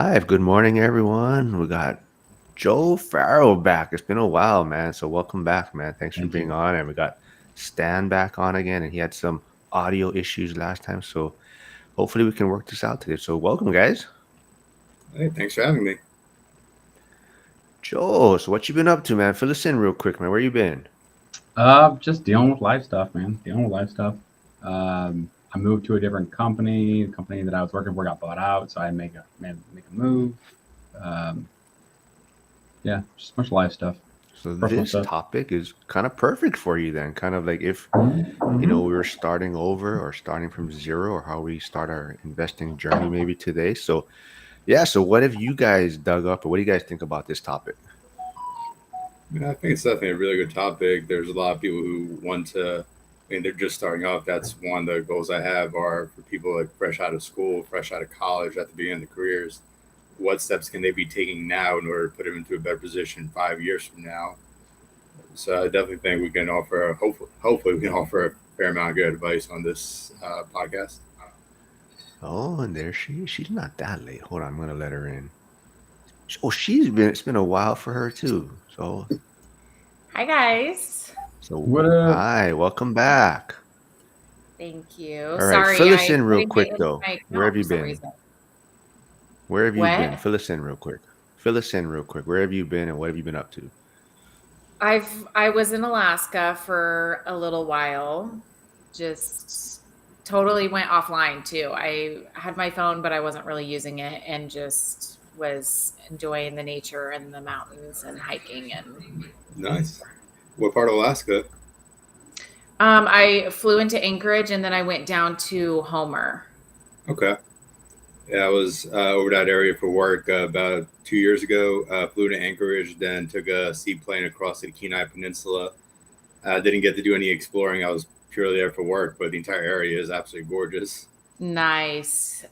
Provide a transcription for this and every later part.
Hi, good morning, everyone. We got Joe Farrell back. It's been a while, man. So welcome back, man. Thanks for Thank being you. on. And we got Stan back on again, and he had some audio issues last time. So hopefully we can work this out today. So welcome, guys. Hey, thanks for having me. Joe, so what you been up to, man? Fill us in real quick, man. Where you been? Just dealing with life stuff, man. Dealing with life stuff. I moved to a different company. The company that I was working for got bought out, so I make a move. Um, yeah, just a bunch of life stuff, So personal this stuff. topic is kind of perfect for you then. Kind of like if Mm-hmm. we were starting over or starting from zero or how we start our investing journey maybe today. So yeah, so what have you guys dug up or what do you guys think about this topic? I think it's definitely a really good topic. There's a lot of people who want to. They're just starting off. That's one of the goals I have are for people like fresh out of school, fresh out of college, at the beginning of the careers. What steps can they be taking now in order to put them into a better position 5 years from now? So I definitely think we can offer, hopefully we can offer a fair amount of good advice on this podcast. Oh, and there she is. She's not that late. Hold on, I'm gonna let her in. Oh, it's been a while for her too. Hi guys. What So up? hi, welcome back. Thank you. All right, Sorry, fill us I in real couldn't get quick into though. my Where account have for you some been? reason. Where have you been? What? Fill us in real quick. Fill us in real quick. Where have you been and what have you been up to? I was in Alaska for a little while. Just totally went offline too. I had my phone, but I wasn't really using it and just was enjoying the nature and the mountains and hiking and Nice. What part of Alaska? I flew into Anchorage and then I went down to Homer. Okay. Yeah, I was over that area for work about 2 years ago. Flew to Anchorage, then took a seaplane across the Kenai Peninsula. Didn't get to do any exploring. I was purely there for work, but the entire area is absolutely gorgeous. Nice.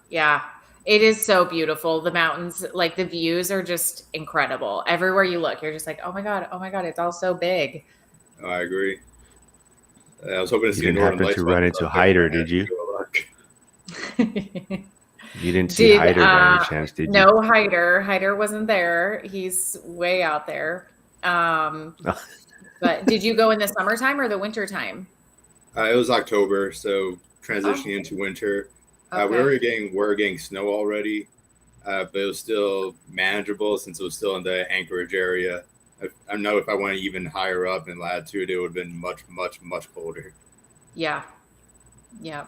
Yeah. It is so beautiful. The mountains, like the views are just incredible. Everywhere you look, you're just like, oh my God, it's all so big. I agree. I was hoping to You see didn't Northern happen to Lights while I run was into up there, but Hyder, I had did you? zero luck. You didn't see Did Hyder by any chance, did you? no Hider. Hider wasn't there. He's way out there. Um, but did you go in the summertime or the winter time? It was October, so Oh, transitioning into winter. We okay. were getting snow already, but it was still manageable since it was still in the Anchorage area. I know if I went even higher up in latitude, it would have been much, much, much colder. Yeah. Yeah.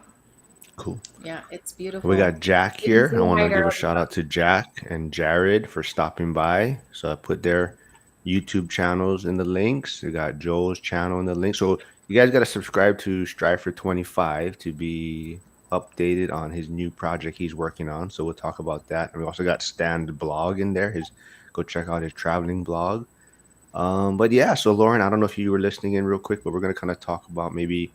Cool. Yeah. It's We got beautiful. Jack Didn't here. I see want to Hider. give a shout out to Jack and Jared for stopping by. So I put their YouTube channels in the links. We got Joel's channel in the link. So you guys got to subscribe to Strive for 25 to be updated on his new project he's working on. So we'll talk about that. And we also got Stan's blog in there. His Go check out his traveling blog. But yeah, so Lauren, I don't know if you were listening in real quick, but we're gonna kind of talk about maybe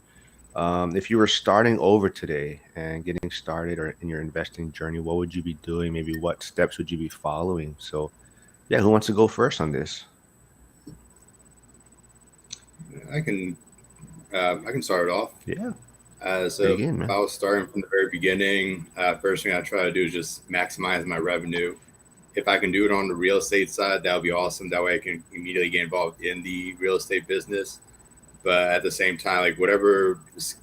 if you were starting over today and getting started or in your investing journey, what would you be doing? Maybe what steps would you be following? So, yeah, who wants to go first on this? I can I can start it off. Yeah, So dig if in, I man. was starting from the very beginning, first thing I try to do is just maximize my revenue. If I can do it on the real estate side, that would be awesome. That way I can immediately get involved in the real estate business. But at the same time, like whatever,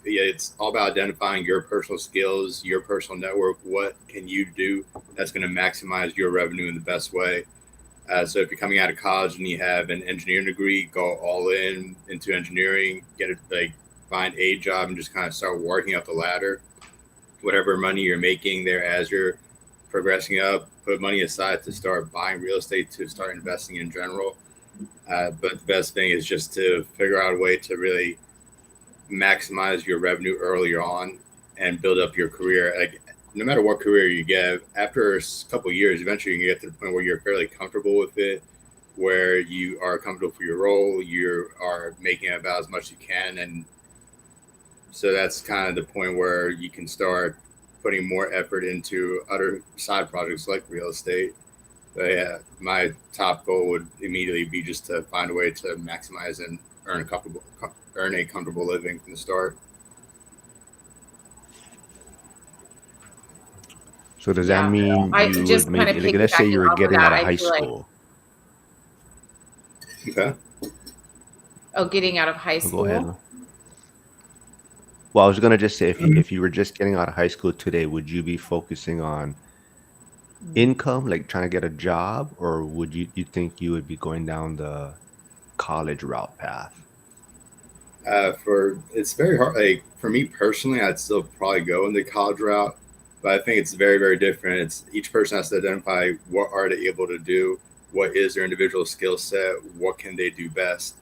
yeah, it's all about identifying your personal skills, your personal network. What can you do that's going to maximize your revenue in the best way? So if you're coming out of college and you have an engineering degree, go all in into engineering, get it like find a job and just kind of start working up the ladder. Whatever money you're making there as you're progressing up, put money aside to start buying real estate to start investing in general. But the best thing is just to figure out a way to really maximize your revenue earlier on and build up your career. Like, no matter what career you get, after a couple of years, eventually you can get to the point where you're fairly comfortable with it, where you are comfortable for your role, you are making about as much as you can, and so that's kind of the point where you can start putting more effort into other side projects like real estate. But yeah, my top goal would immediately be just to find a way to maximize and earn a comfortable living from the start. So does that Yeah. mean I you would just kind of maybe like let's say you piggybacking were off of getting that, out of I high feel like, school? Okay. oh, getting out of high Oh, go ahead. school. Well, I was gonna just say if you were just getting out of high school today, would you be focusing on Mm. income, like trying to get a job, or would you think you would be going down the college route path? For it's very hard. Like for me personally, I'd still probably go in the college route, but I think it's very very different. It's each person has to identify what are they able to do, what is their individual skill set, what can they do best.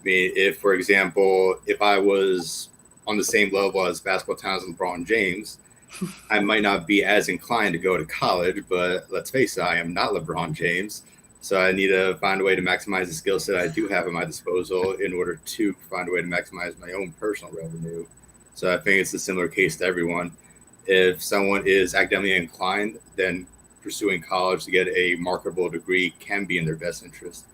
I mean, if for example, if I was on the same level as basketball talent as LeBron James, I might not be as inclined to go to college, but let's face it, I am not LeBron James. So I need to find a way to maximize the skill set I do have at my disposal in order to find a way to maximize my own personal revenue. So I think it's a similar case to everyone. If someone is academically inclined, then pursuing college to get a marketable degree can be in their best interest.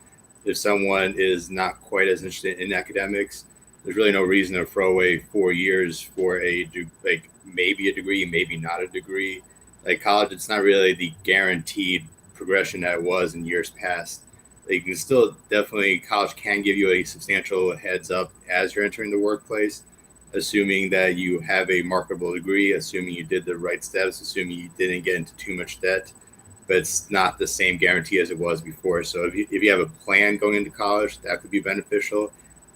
If someone is not quite as interested in academics, there's really no reason to throw away 4 years for like maybe a degree, maybe not a degree. Like college, it's not really the guaranteed progression that it was in years past. Like, you can still definitely college can give you a substantial heads up as you're entering the workplace, assuming that you have a marketable degree, assuming you did the right steps, assuming you didn't get into too much debt, but it's not the same guarantee as it was before. So if you have a plan going into college, that could be beneficial.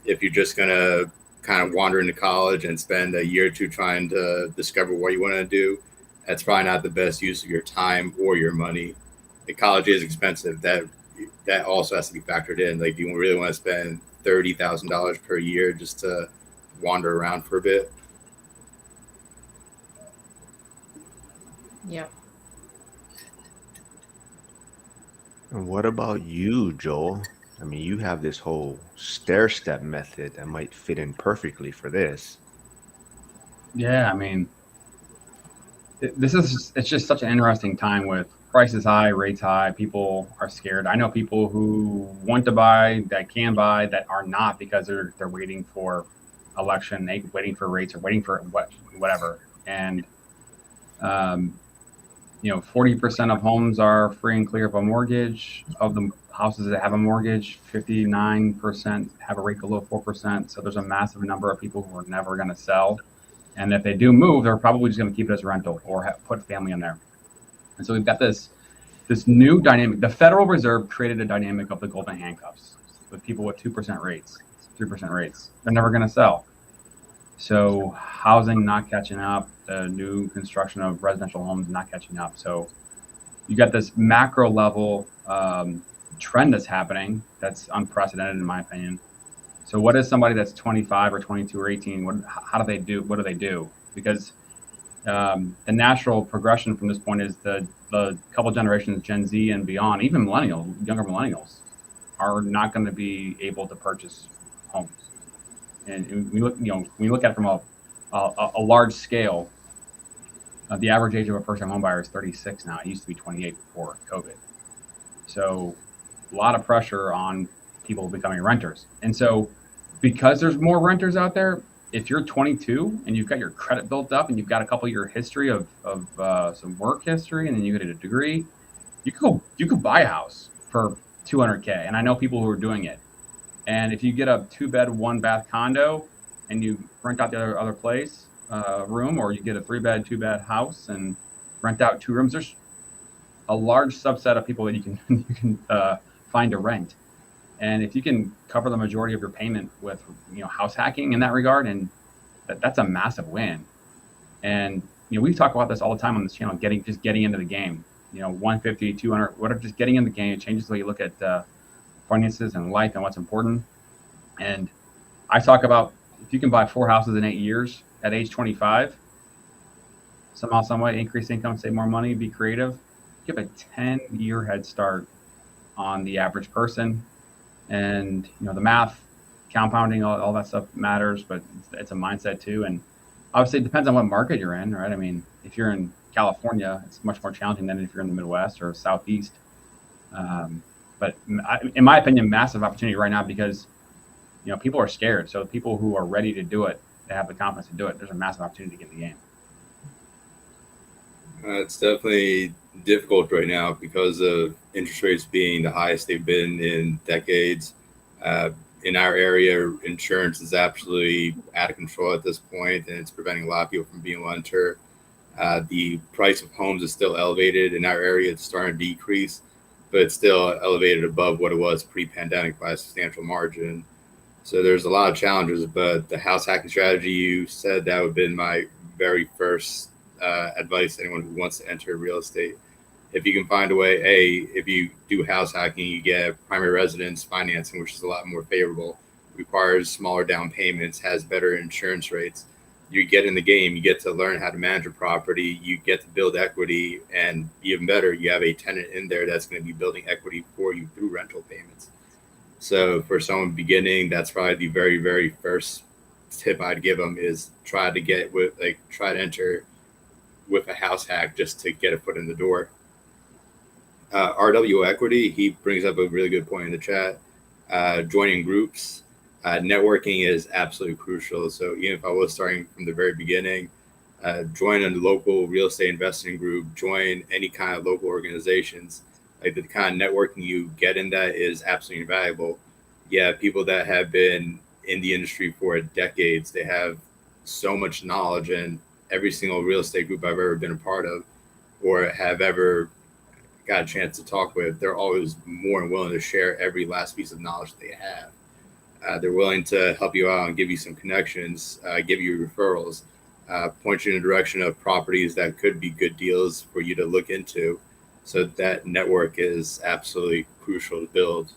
If you're just going to kind of wander into college and spend a year or two trying to discover what you want to do, that's probably not the best use of your time or your money. Like college is expensive. That also has to be factored in. Like, do you really want to spend $30,000 per year just to wander around for a bit? Yep. And what about you, Joel? I mean, you have this whole stair step method that might fit in perfectly for this. Yeah, I mean, it's just such an interesting time with prices high, rates high. People are scared. I know people who want to buy that can buy that are not because they're waiting for election, waiting for rates or waiting for whatever. And um, 40% of homes are free and clear of a mortgage. Of the houses that have a mortgage, 59% have a rate below 4%. So there's a massive number of people who are never going to sell. And if they do move, they're probably just going to keep it as rental or put family in there. And so we've got this new dynamic. The Federal Reserve created a dynamic of the golden handcuffs with people with 2% rates, 3% rates. They're never going to sell. So housing not catching up, the new construction of residential homes not catching up. So you got this macro level trend that's happening that's unprecedented in my opinion. So what is somebody that's 25 or 22 or 18? How do they do? What do they do? Because the natural progression from this point is the couple generations, Gen Z and beyond, even younger millennials, are not going to be able to purchase homes. And we look at it from a large scale. The average age of a first-time home buyer is 36 now. It used to be 28 before COVID. So a lot of pressure on people becoming renters. And so because there's more renters out there, if you're 22 and you've got your credit built up and you've got a couple of year history of some work history and then you get a degree, you could buy a house for 200K. And I know people who are doing it. And if you get a 2-bed, 1-bath condo and you rent out the other place room, or you get a 3-bed, 2-bed house and rent out 2 rooms, there's a large subset of people that you can you can find to rent. And if you can cover the majority of your payment with house hacking in that regard, and that's a massive win. And we talk about this all the time on this channel, getting into the game. 150, 200, whatever, just getting in the game. It changes the way you look at finances and life and what's important. And I talk about if you can buy 4 houses in 8 years at age 25, somehow, some way, increase income, save more money, be creative, you have a 10-year head start on the average person. And the math, compounding, all that stuff matters, but it's a mindset too. And obviously it depends on what market you're in, right? I mean, if you're in California, it's much more challenging than if you're in the Midwest or Southeast. But in my opinion, massive opportunity right now because people are scared. So people who are ready to do it, they have the confidence to do it. There's a massive opportunity to get in the game. It's definitely difficult right now because of interest rates being the highest they've been in decades. Uh, in our area, insurance is absolutely out of control at this point, and it's preventing a lot of people from being able to enter. The price of homes is still elevated in our area. It's starting to decrease, but it's still elevated above what it was pre-pandemic by a substantial margin. So there's a lot of challenges, but the house hacking strategy you said that would have been my very first advice to anyone who wants to enter real estate. If you can find a way, if you do house hacking, you get primary residence financing, which is a lot more favorable, requires smaller down payments, has better insurance rates. You get in the game, you get to learn how to manage a property, you get to build equity, and even better, you have a tenant in there that's going to be building equity for you through rental payments. So for someone beginning, that's probably the very, very first tip I'd give them is try to enter with a house hack just to get a foot in the door. RW Equity, he brings up a really good point in the chat. Joining groups, networking is absolutely crucial. So even if I was starting from the very beginning, join a local real estate investing group, join any kind of local organizations. Like the kind of networking you get in that is absolutely invaluable. Yeah, people that have been in the industry for decades, they have so much knowledge, and every single real estate group I've ever been a part of or have ever got a chance to talk with, they're always more than willing to share every last piece of knowledge they have. They're willing to help you out and give you some connections, give you referrals, point you in the direction of properties that could be good deals for you to look into. So that network is absolutely crucial to build.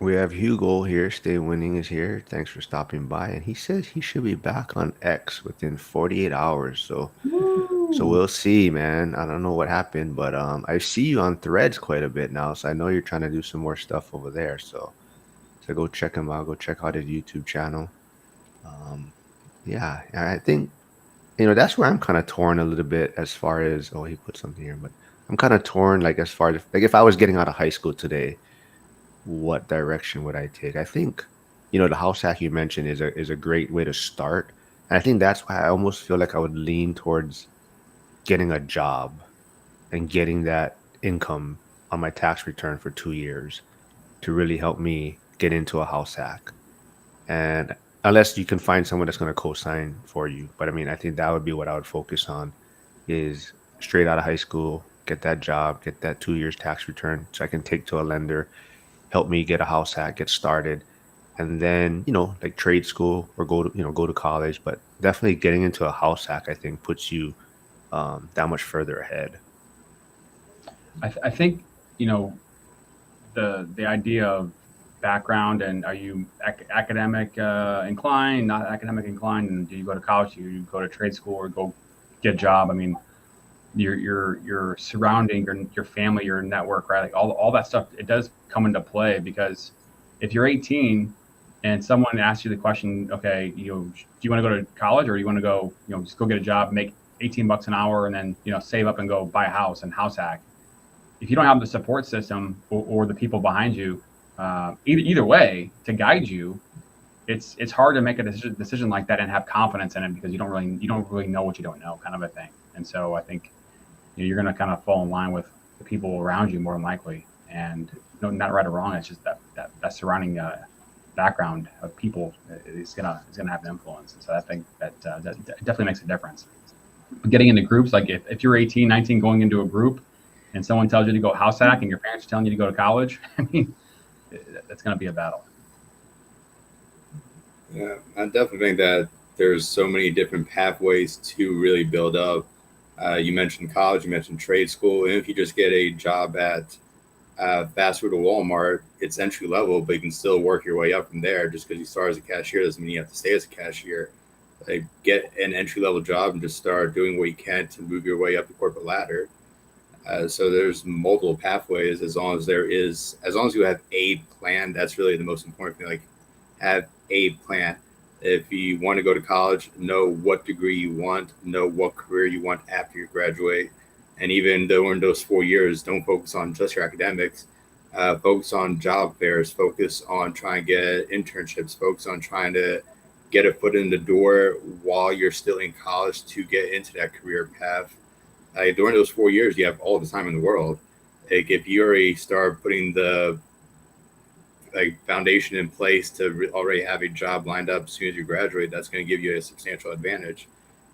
We have Hugo here. Stay Winning is here. Thanks for stopping by. And he says he should be back on X within 48 hours. So Woo! we'll see, man. I don't know what happened, but I see you on Threads quite a bit now. So I know you're trying to do some more stuff over there. So go check him out. Go check out his YouTube channel. Um, yeah, I think that's where I'm kind of torn a little bit as far as he put something here, but I'm kind of torn like as far as like if I was getting out of high school today, what direction would I take? I think, the house hack you mentioned is a great way to start. And I think that's why I almost feel like I would lean towards getting a job and getting that income on my tax return for 2 years to really help me get into a house hack. And unless you can find someone that's going to co-sign for you, but I mean, I think that would be what I would focus on is straight out of high school, get that job, get that 2 years tax return so I can take to a lender, help me get a house hack, get started, and then like trade school or go to college. But definitely getting into a house hack, I think, puts you that much further ahead. I think you know the idea of background and are you academic inclined, not academic inclined, and do you go to college, do you go to trade school, or go get a job? I mean, your surrounding, your family, your network, right? Like all that stuff, it does come into play because if you're 18 and someone asks you the question, okay, do you want to go to college or do you want to go, just go get a job, make 18 bucks an hour, and then save up and go buy a house and house hack? If you don't have the support system or the people behind you, either way to guide you, it's hard to make a decision like that and have confidence in it because you don't really know what you don't know, kind of a thing. And so I think you're going to kind of fall in line with the people around you more than likely. And not right or wrong. It's just that surrounding background of people is gonna have an influence. And so I think that definitely makes a difference. Getting into groups, like if you're 18, 19, going into a group, and someone tells you to go house hack, and your parents are telling you to go to college, I mean, that's going to be a battle. Yeah, I definitely think that there's so many different pathways to really build up. You mentioned college, you mentioned trade school, and if you just get a job at fast food or Walmart, it's entry level, but you can still work your way up from there. Just because you start as a cashier doesn't mean you have to stay as a cashier. Like, get an entry level job and just start doing what you can to move your way up the corporate ladder. So there's multiple pathways as long as you have a plan. That's really the most important thing. Like, have a plan. If you want to go to college, know what degree you want, know what career you want after you graduate. And even though in those 4 years, don't focus on just your academics. focus on job fairs, focus on trying to get internships, focus on trying to get a foot in the door while you're still in college to get into that career path. During those 4 years, you have all the time in the world. Like if you already start putting the foundation in place to already have a job lined up as soon as you graduate, that's going to give you a substantial advantage,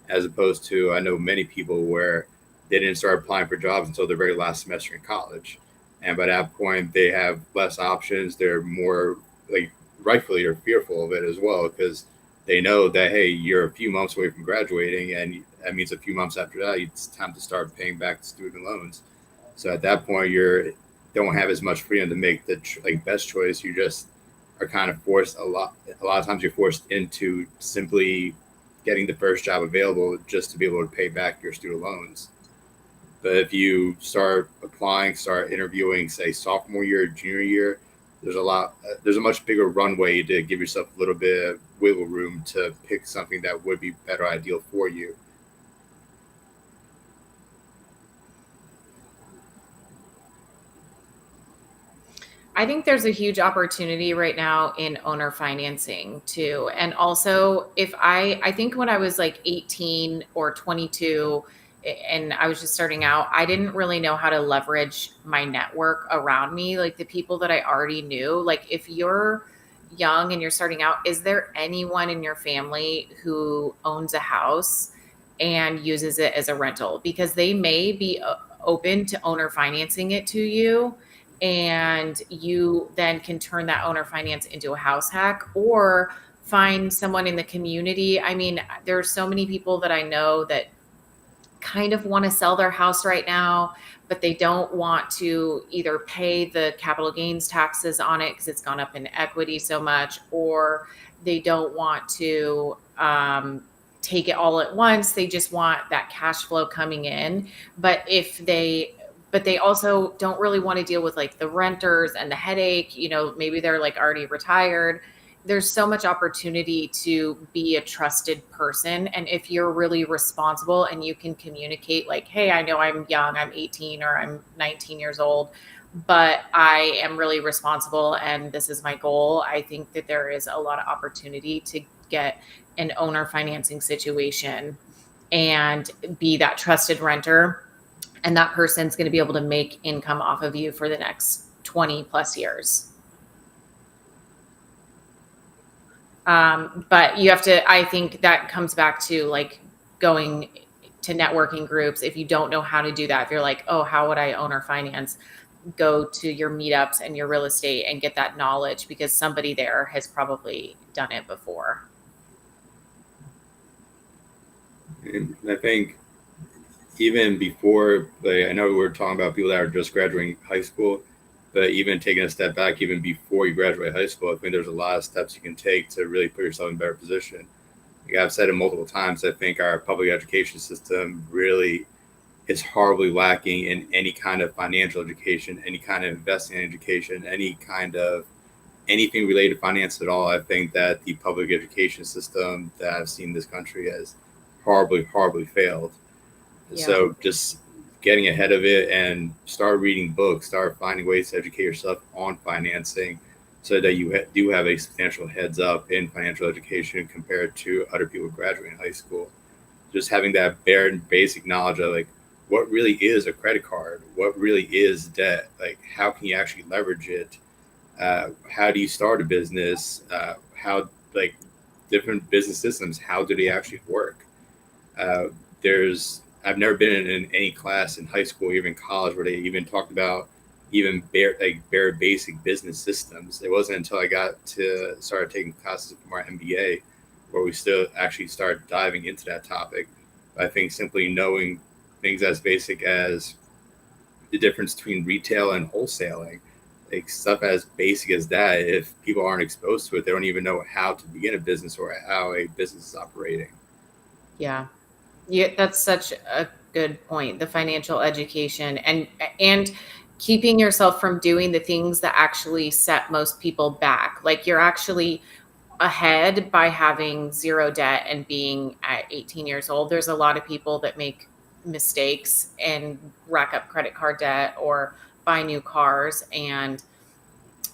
as opposed to I know many people where they didn't start applying for jobs until their very last semester in college, and by that point they have less options. They're more like rightfully are fearful of it as well because they know that hey, you're a few months away from graduating, and that means a few months after that it's time to start paying back the student loans. So at that point you're don't have as much freedom to make the best choice. You just are kind of forced a lot of times you're forced into simply getting the first job available just to be able to pay back your student loans. But if you start applying, start interviewing, say sophomore year, junior year, there's a much bigger runway to give yourself a little bit of wiggle room to pick something that would be better ideal for you. I think there's a huge opportunity right now in owner financing too. And also, if I think when I was like 18 or 22 and I was just starting out, I didn't really know how to leverage my network around me, like the people that I already knew. Like if you're young and you're starting out, is there anyone in your family who owns a house and uses it as a rental? Because they may be open to owner financing it to you, and you then can turn that owner finance into a house hack or find someone in the community. I mean, there's so many people that I know that kind of want to sell their house right now, but they don't want to either pay the capital gains taxes on it because it's gone up in equity so much, or they don't want to take it all at once. They just want that cash flow coming in. But they also don't really want to deal with like the renters and the headache. Maybe they're like already retired. There's so much opportunity to be a trusted person. And if you're really responsible and you can communicate like, hey, I know I'm young, I'm 18 or I'm 19 years old, but I am really responsible and this is my goal. I think that there is a lot of opportunity to get an owner financing situation and be that trusted renter. And that person's going to be able to make income off of you for the next 20 plus years. But you have to, I think that comes back to like going to networking groups. If you don't know how to do that, if you're like, oh, how would I owner finance? Go to your meetups and your real estate and get that knowledge because somebody there has probably done it before. And I think even before, I know we're talking about people that are just graduating high school, but even taking a step back, even before you graduate high school, I think there's a lot of steps you can take to really put yourself in a better position. Like I've said it multiple times, I think our public education system really is horribly lacking in any kind of financial education, any kind of investing education, any kind of anything related to finance at all. I think that the public education system that I've seen in this country has horribly, horribly failed. Yeah. So just getting ahead of it and start reading books, start finding ways to educate yourself on financing so that you do have a substantial heads up in financial education compared to other people graduating high school. Just having that bare and basic knowledge of like what really is a credit card, what really is debt, like how can you actually leverage it, how do you start a business, how like different business systems, how do they actually work? There's I've never been in any class in high school or even college where they even talked about even bare basic business systems. It wasn't until I got to started taking classes from our MBA where we still actually started diving into that topic. I think simply knowing things as basic as the difference between retail and wholesaling, like stuff as basic as that, if people aren't exposed to it, they don't even know how to begin a business or how a business is operating. Yeah. Yeah, that's such a good point. The financial education and keeping yourself from doing the things that actually set most people back. Like you're actually ahead by having zero debt and being at 18 years old. There's a lot of people that make mistakes and rack up credit card debt or buy new cars, and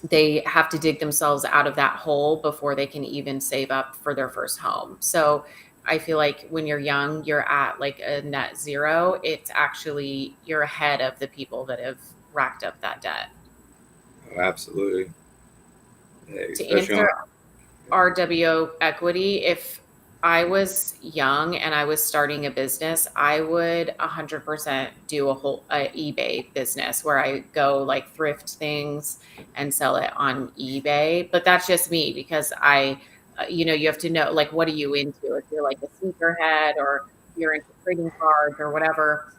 they have to dig themselves out of that hole before they can even save up for their first home. So I feel like when you're young, you're at like a net zero. It's actually, you're ahead of the people that have racked up that debt. Oh, absolutely. Yeah, To especially on. answer RWO equity, if I was young and I was starting a business, I would 100% do a whole eBay business where I go like thrift things and sell it on eBay. But that's just me because you have to know, like, what are you into? If you're like a sneakerhead or you're into trading cards or whatever,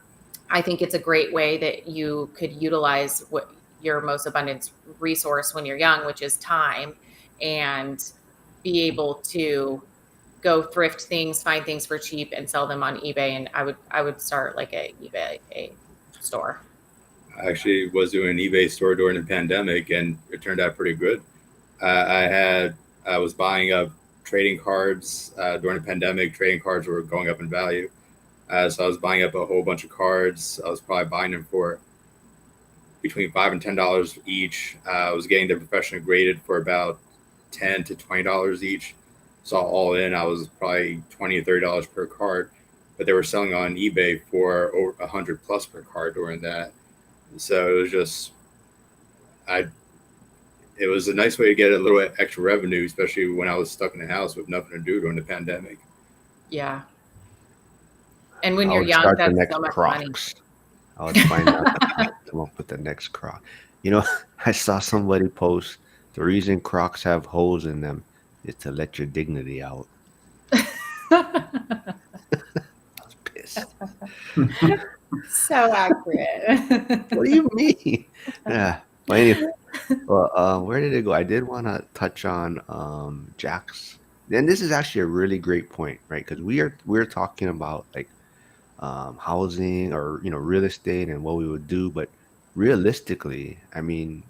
I think it's a great way that you could utilize what your most abundant resource when you're young, which is time, and be able to go thrift things, find things for cheap and sell them on eBay. And I would start like a store. I actually was doing an eBay store during the pandemic, and it turned out pretty good. I was buying up trading cards during the pandemic. Trading cards were going up in value, so I was buying up a whole bunch of cards. I was probably buying them for between $5 and $10 each. I was getting them professionally graded for about $10 to $20 each. So all in, I was probably $20 to $30 per card, but they were selling on eBay for over 100 plus per card during that. So it was just, I, it was a nice way to get a little extra revenue, especially when I was stuck in the house with nothing to do during the pandemic. Yeah. And when I you're would young, start the that's next so much money. Crocs. I would find out to come up with the next Croc. You know, I saw somebody post the reason Crocs have holes in them is to let your dignity out. I was pissed. So accurate. What do you mean? Yeah. Well, anyway, where did it go? I did want to touch on Jack's. And this is actually a really great point, right? Because we're talking about like housing or real estate and what we would do, but realistically, I mean,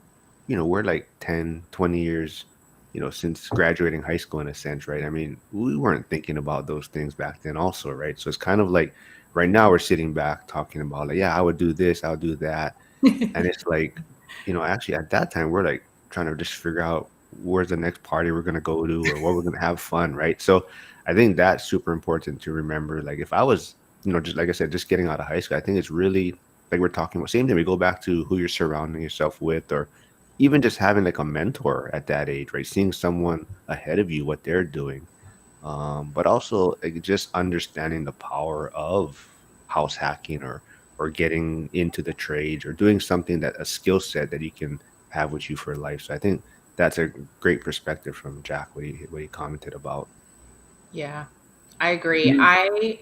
we're like 10, 20 years since graduating high school in a sense, right? I mean, we weren't thinking about those things back then also, right? So it's kind of like right now we're sitting back talking about like, yeah, I would do this, I would do that. And it's like, actually at that time we're like trying to just figure out where's the next party we're gonna go to or what we're gonna have fun, right? So I think that's super important to remember. Like if I was, just like I said, just getting out of high school, I think it's really like we're talking about same thing. We go back to who you're surrounding yourself with, or even just having like a mentor at that age, right? Seeing someone ahead of you, what they're doing. But also like, just understanding the power of house hacking or getting into the trades or doing something that a skill set that you can have with you for life. So I think that's a great perspective from Jack, what he commented about. Yeah, I agree. You-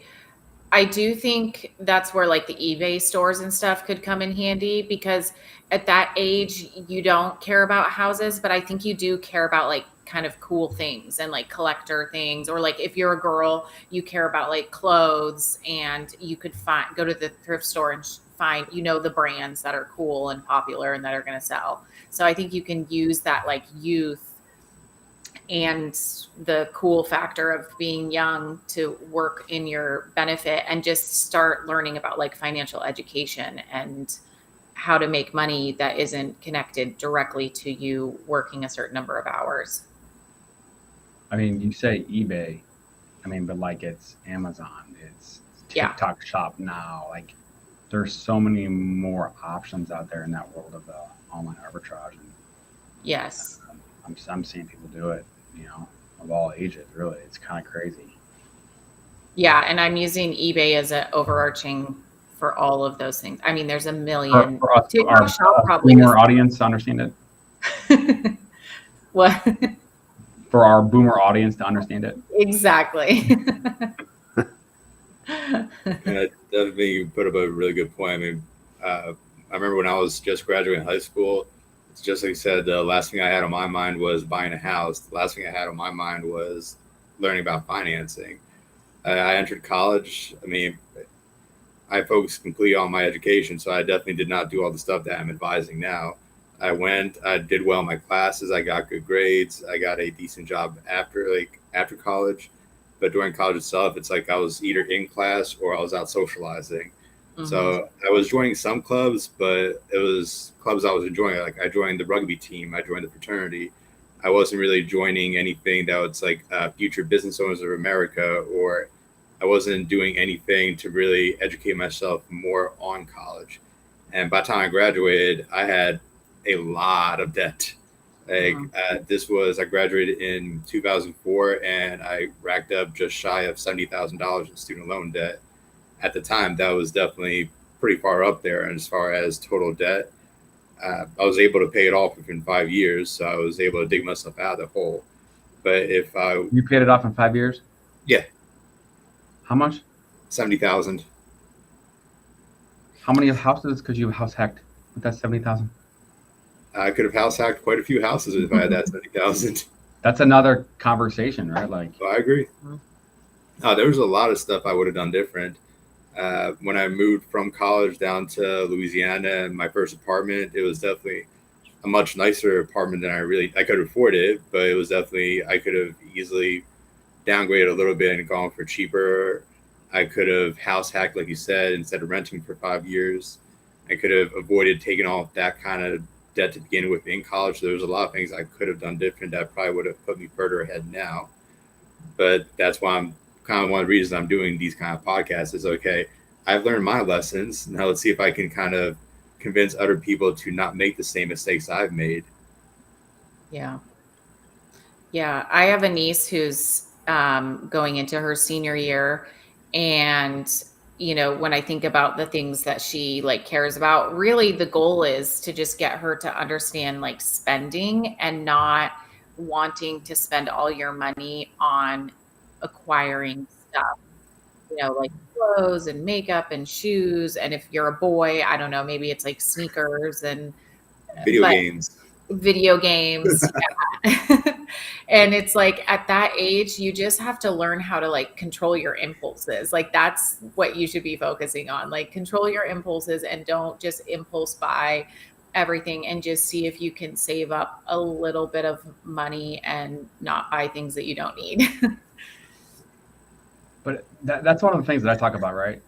I do think that's where like the eBay stores and stuff could come in handy because at that age you don't care about houses, but I think you do care about like kind of cool things and like collector things, or like if you're a girl, you care about like clothes, and you could go to the thrift store and find the brands that are cool and popular and that are going to sell. So I think you can use that like youth and the cool factor of being young to work in your benefit and just start learning about like financial education and how to make money that isn't connected directly to you working a certain number of hours. I mean, you say eBay, I mean, but like it's Amazon, it's Yeah. TikTok Shop now. Like there's so many more options out there in that world of online arbitrage. And Yes. I'm seeing people do it, of all ages, really. It's kind of crazy. Yeah. And I'm using eBay as an overarching for all of those things. I mean, there's a million. For us, TikTok our Shop probably boomer audience to understand it. What? For our boomer audience to understand it. Exactly. Yeah, definitely you put up a really good point. I mean, I remember when I was just graduating high school, it's just like you said, the last thing I had on my mind was buying a house. The last thing I had on my mind was learning about financing. I entered college. I mean, I focused completely on my education, so I definitely did not do all the stuff that I'm advising now. I did well in my classes. I got good grades. I got a decent job after college. But during college itself, it's like I was either in class or I was out socializing. So I was joining some clubs, but it was clubs I was enjoying. Like I joined the rugby team, I joined the fraternity. I wasn't really joining anything that was like Future Business Owners of America, or I wasn't doing anything to really educate myself more on college. And by the time I graduated, I had a lot of debt. Like I graduated in 2004, and I racked up just shy of $70,000 in student loan debt. At the time, that was definitely pretty far up there. And as far as total debt, I was able to pay it off within 5 years, so I was able to dig myself out of the hole. But if I You paid it off in 5 years? Yeah. How much? 70,000. How many houses could you have house hacked with that 70,000? I could have house hacked quite a few houses if I had that 70,000. That's another conversation, right? Like, So I agree. There was a lot of stuff I would have done different. When I moved from college down to Louisiana, my first apartment, it was definitely a much nicer apartment than I could afford it, but it was definitely, I could have easily downgraded a little bit and gone for cheaper. I could have house hacked, like you said, instead of renting for 5 years. I could have avoided taking off that kind of debt to begin with in college. So there was a lot of things I could have done different that probably would have put me further ahead now. But that's why I'm kind of one of the reasons I'm doing these kind of podcasts is, okay, I've learned my lessons. Now let's see if I can kind of convince other people to not make the same mistakes I've made. Yeah. Yeah. I have a niece who's going into her senior year. And, when I think about the things that she like cares about, really the goal is to just get her to understand like spending and not wanting to spend all your money on acquiring stuff, like clothes and makeup and shoes. And if you're a boy, I don't know, maybe it's like sneakers and Video but games. video games. Yeah. And it's like at that age, you just have to learn how to like control your impulses. Like that's what you should be focusing on. Like control your impulses and don't just impulse buy everything, and just see if you can save up a little bit of money and not buy things that you don't need. but that's one of the things that I talk about, right?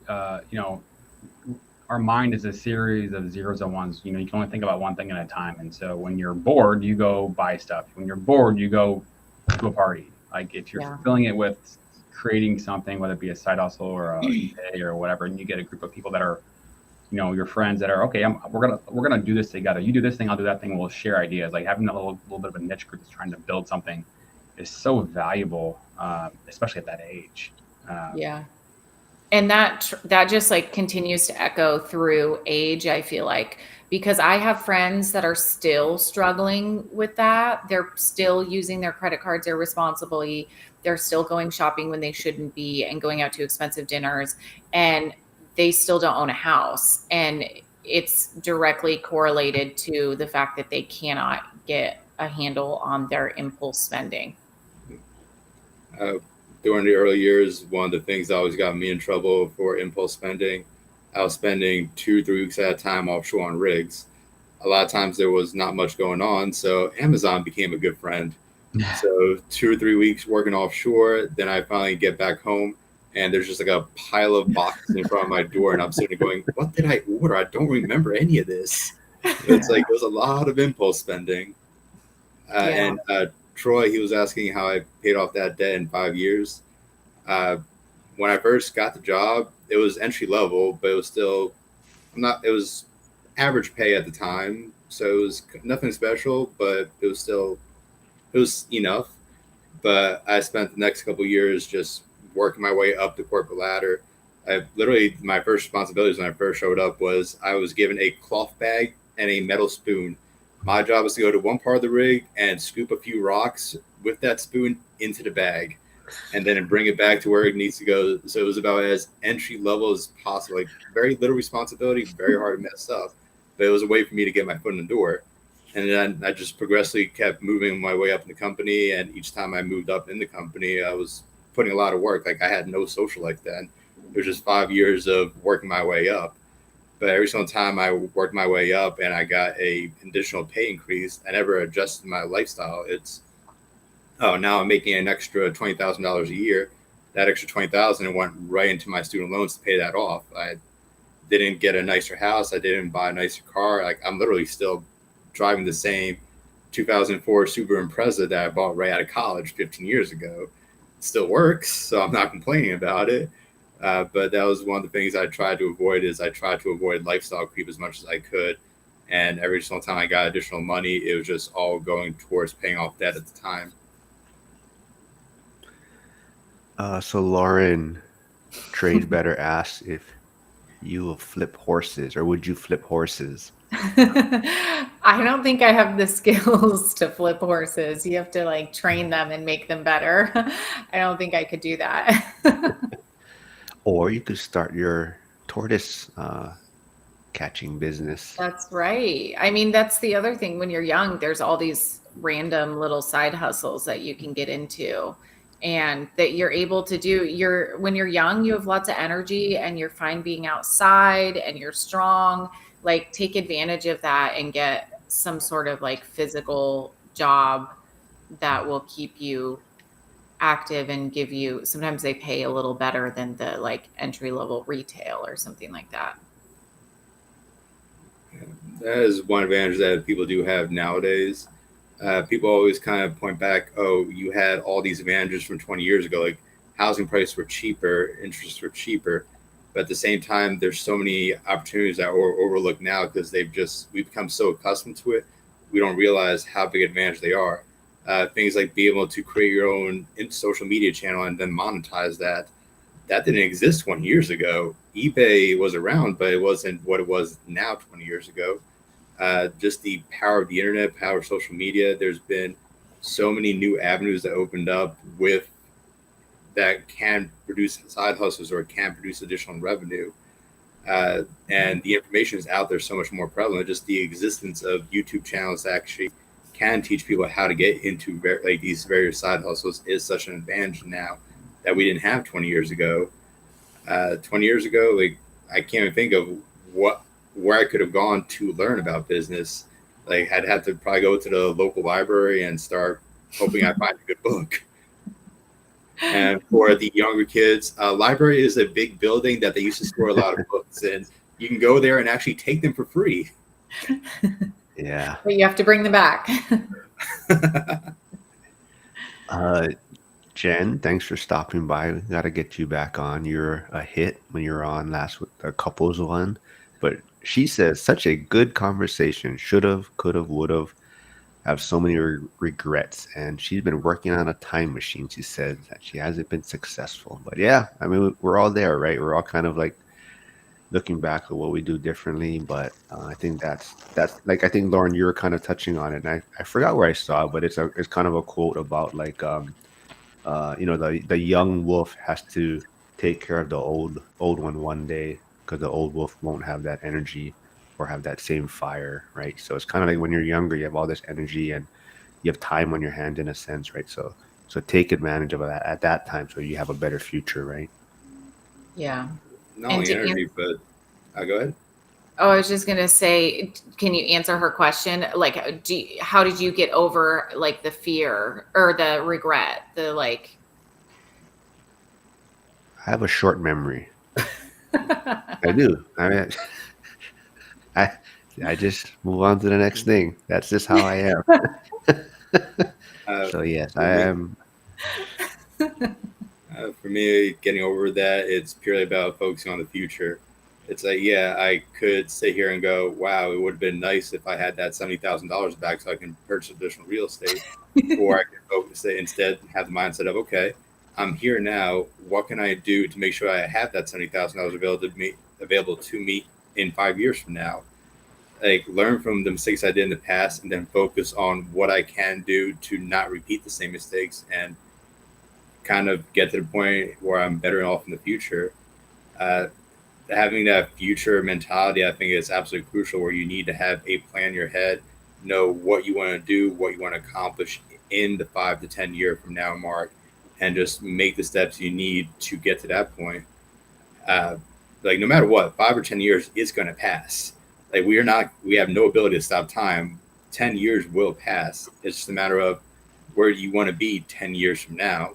Our mind is a series of zeros and ones. You can only think about one thing at a time. And so when you're bored, you go buy stuff. When you're bored, you go to a party. Like if you're filling it with creating something, whether it be a side hustle or a eBay or whatever, and you get a group of people that are, your friends that are, okay, we're gonna do this together. You do this thing, I'll do that thing. We'll share ideas. Like having a little bit of a niche group that's trying to build something is so valuable, especially at that age. Yeah. And that just like continues to echo through age, I feel like, because I have friends that are still struggling with that. They're still using their credit cards irresponsibly. They're still going shopping when they shouldn't be and going out to expensive dinners, and they still don't own a house. And it's directly correlated to the fact that they cannot get a handle on their impulse spending. During the early years, one of the things that always got me in trouble for impulse spending, I was spending 2-3 weeks at a time offshore on rigs. A lot of times there was not much going on, so Amazon became a good friend. So 2 or 3 weeks working offshore, then I finally get back home, and there's just like a pile of boxes in front of my door, and I'm sitting there going, what did I order? I don't remember any of this. It's like there's a lot of impulse spending. And Troy, he was asking how I paid off that debt in 5 years. When I first got the job, it was entry level, but it was still it was average pay at the time. So it was nothing special, but it was enough. But I spent the next couple of years just working my way up the corporate ladder. My first responsibilities when I first showed up was I was given a cloth bag and a metal spoon. My job was to go to one part of the rig and scoop a few rocks with that spoon into the bag, and then bring it back to where it needs to go. So it was about as entry level as possible. Like very little responsibility, very hard to mess up, but it was a way for me to get my foot in the door. And then I just progressively kept moving my way up in the company. And each time I moved up in the company, I was putting a lot of work. Like I had no social life then. It was just 5 years of working my way up. But every single time I worked my way up and I got a additional pay increase, I never adjusted my lifestyle. It's, oh, now I'm making an extra $20,000 a year. That extra $20,000 went right into my student loans to pay that off. didn't get a nicer house. I didn't buy a nicer car. Like I'm literally still driving the same 2004 Subaru Impreza that I bought right out of college 15 years ago. It still works, so I'm not complaining about it. But that was one of the things I tried to avoid. Is I tried to avoid lifestyle creep as much as I could. And every single time I got additional money, it was just all going towards paying off debt at the time. So Lauren, Trade Better asks if you will flip horses, or would you flip horses? I don't think I have the skills to flip horses. You have to like train them and make them better. I don't think I could do that. Or you could start your tortoise catching business. That's right. I mean, that's the other thing. When you're young, there's all these random little side hustles that you can get into and that you're able to do. When you're young, you have lots of energy and you're fine being outside and you're strong. Like take advantage of that and get some sort of like physical job that will keep you active and give you, sometimes they pay a little better than the like entry level retail or something like that. That is one advantage that people do have nowadays. People always kind of point back, oh, you had all these advantages from 20 years ago, like housing prices were cheaper, interests were cheaper. But at the same time, there's so many opportunities that are overlooked now because we've become so accustomed to it. We don't realize how big advantage they are. Things like being able to create your own social media channel and then monetize that. That didn't exist 20 years ago. eBay was around, but it wasn't what it was now 20 years ago. Just the power of the internet, power of social media. There's been so many new avenues that opened up with that can produce side hustles or can produce additional revenue. And the information is out there so much more prevalent. Just the existence of YouTube channels that actually can teach people how to get into like these various side hustles is such an advantage now that we didn't have 20 years ago. 20 years ago, like I can't even think of where I could have gone to learn about business. Like I'd have to probably go to the local library and start hoping I find a good book. And for the younger kids, library is a big building that they used to store a lot of books in. You can go there and actually take them for free. Yeah. But you have to bring them back. Jen, thanks for stopping by. We got to get you back on. You're a hit when you were on last with the couples one. But she says, such a good conversation. Should have, could have, would have. Have so many regrets. And she's been working on a time machine. She says that she hasn't been successful. But yeah, I mean, we're all there, right? We're all kind of like looking back at what we do differently. But I think that's like, I think Lauren, you were kind of touching on it. And I forgot where I saw it, but it's kind of a quote about like, the young wolf has to take care of the old one day because the old wolf won't have that energy or have that same fire, right? So it's kind of like when you're younger, you have all this energy and you have time on your hand in a sense, right? So take advantage of that at that time so you have a better future, right? Yeah. Not And only to energy, but go ahead. Oh, I was just gonna say, can you answer her question? Like, how did you get over like the fear or the regret? The like. I have a short memory. I do. I mean, I just move on to the next thing. That's just how I am. So yes, I am. For me, getting over that, it's purely about focusing on the future. It's like, yeah, I could sit here and go, wow, it would have been nice if I had that $70,000 back so I can purchase additional real estate. Or I could focus it instead, have the mindset of, okay, I'm here now. What can I do to make sure I have that $70,000 available to me in 5 years from now? Like learn from the mistakes I did in the past and then focus on what I can do to not repeat the same mistakes and kind of get to the point where I'm better off in the future. Having that future mentality, I think, is absolutely crucial, where you need to have a plan in your head, know what you want to do, what you want to accomplish in the 5 to 10 year from now mark, and just make the steps you need to get to that point. Like no matter what, 5 or 10 years is going to pass. Like we have no ability to stop time. 10 years will pass. It's just a matter of where do you want to be 10 years from now.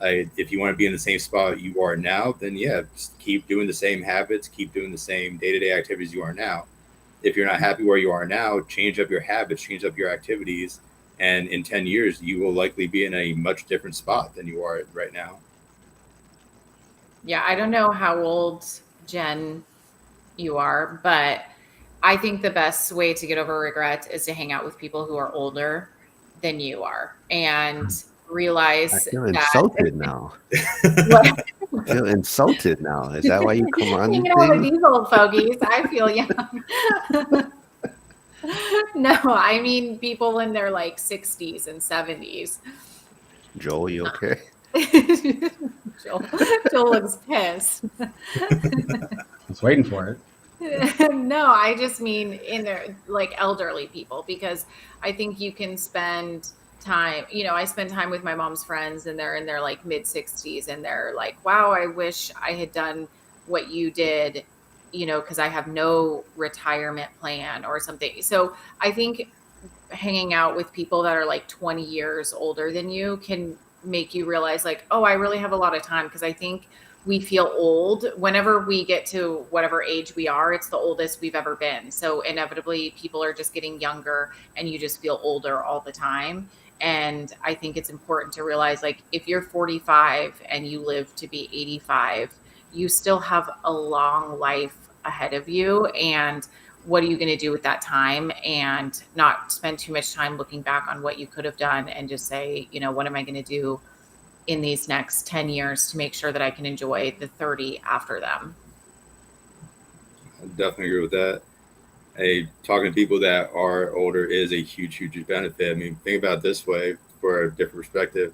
If you want to be in the same spot you are now, then yeah, just keep doing the same habits, keep doing the same day-to-day activities you are now. If you're not happy where you are now, change up your habits, change up your activities, and in 10 years, you will likely be in a much different spot than you are right now. Yeah, I don't know how old, Jen, you are, but I think the best way to get over regret is to hang out with people who are older than you are and I realize feel that insulted now. what, I feel insulted now. Is that why you come on these hanging out with things? these old fogies, I feel young. No, I mean people in their like 60s and 70s. Joel, you okay? Joel, Joel looks pissed. I was waiting for it. No, I just mean in their like elderly people, because I think you can spend time, I spend time with my mom's friends and they're in their like mid 60s and they're like, wow, I wish I had done what you did, because I have no retirement plan or something. So I think hanging out with people that are like 20 years older than you can make you realize like, oh, I really have a lot of time. Because I think we feel old whenever we get to whatever age we are. It's the oldest we've ever been. So inevitably people are just getting younger and you just feel older all the time. And I think it's important to realize like if you're 45 and you live to be 85, you still have a long life ahead of you. And what are you going to do with that time, and not spend too much time looking back on what you could have done and just say, what am I going to do in these next 10 years to make sure that I can enjoy the 30 after them. I definitely agree with that. Talking to people that are older is a huge, huge benefit. I mean, think about it this way for a different perspective.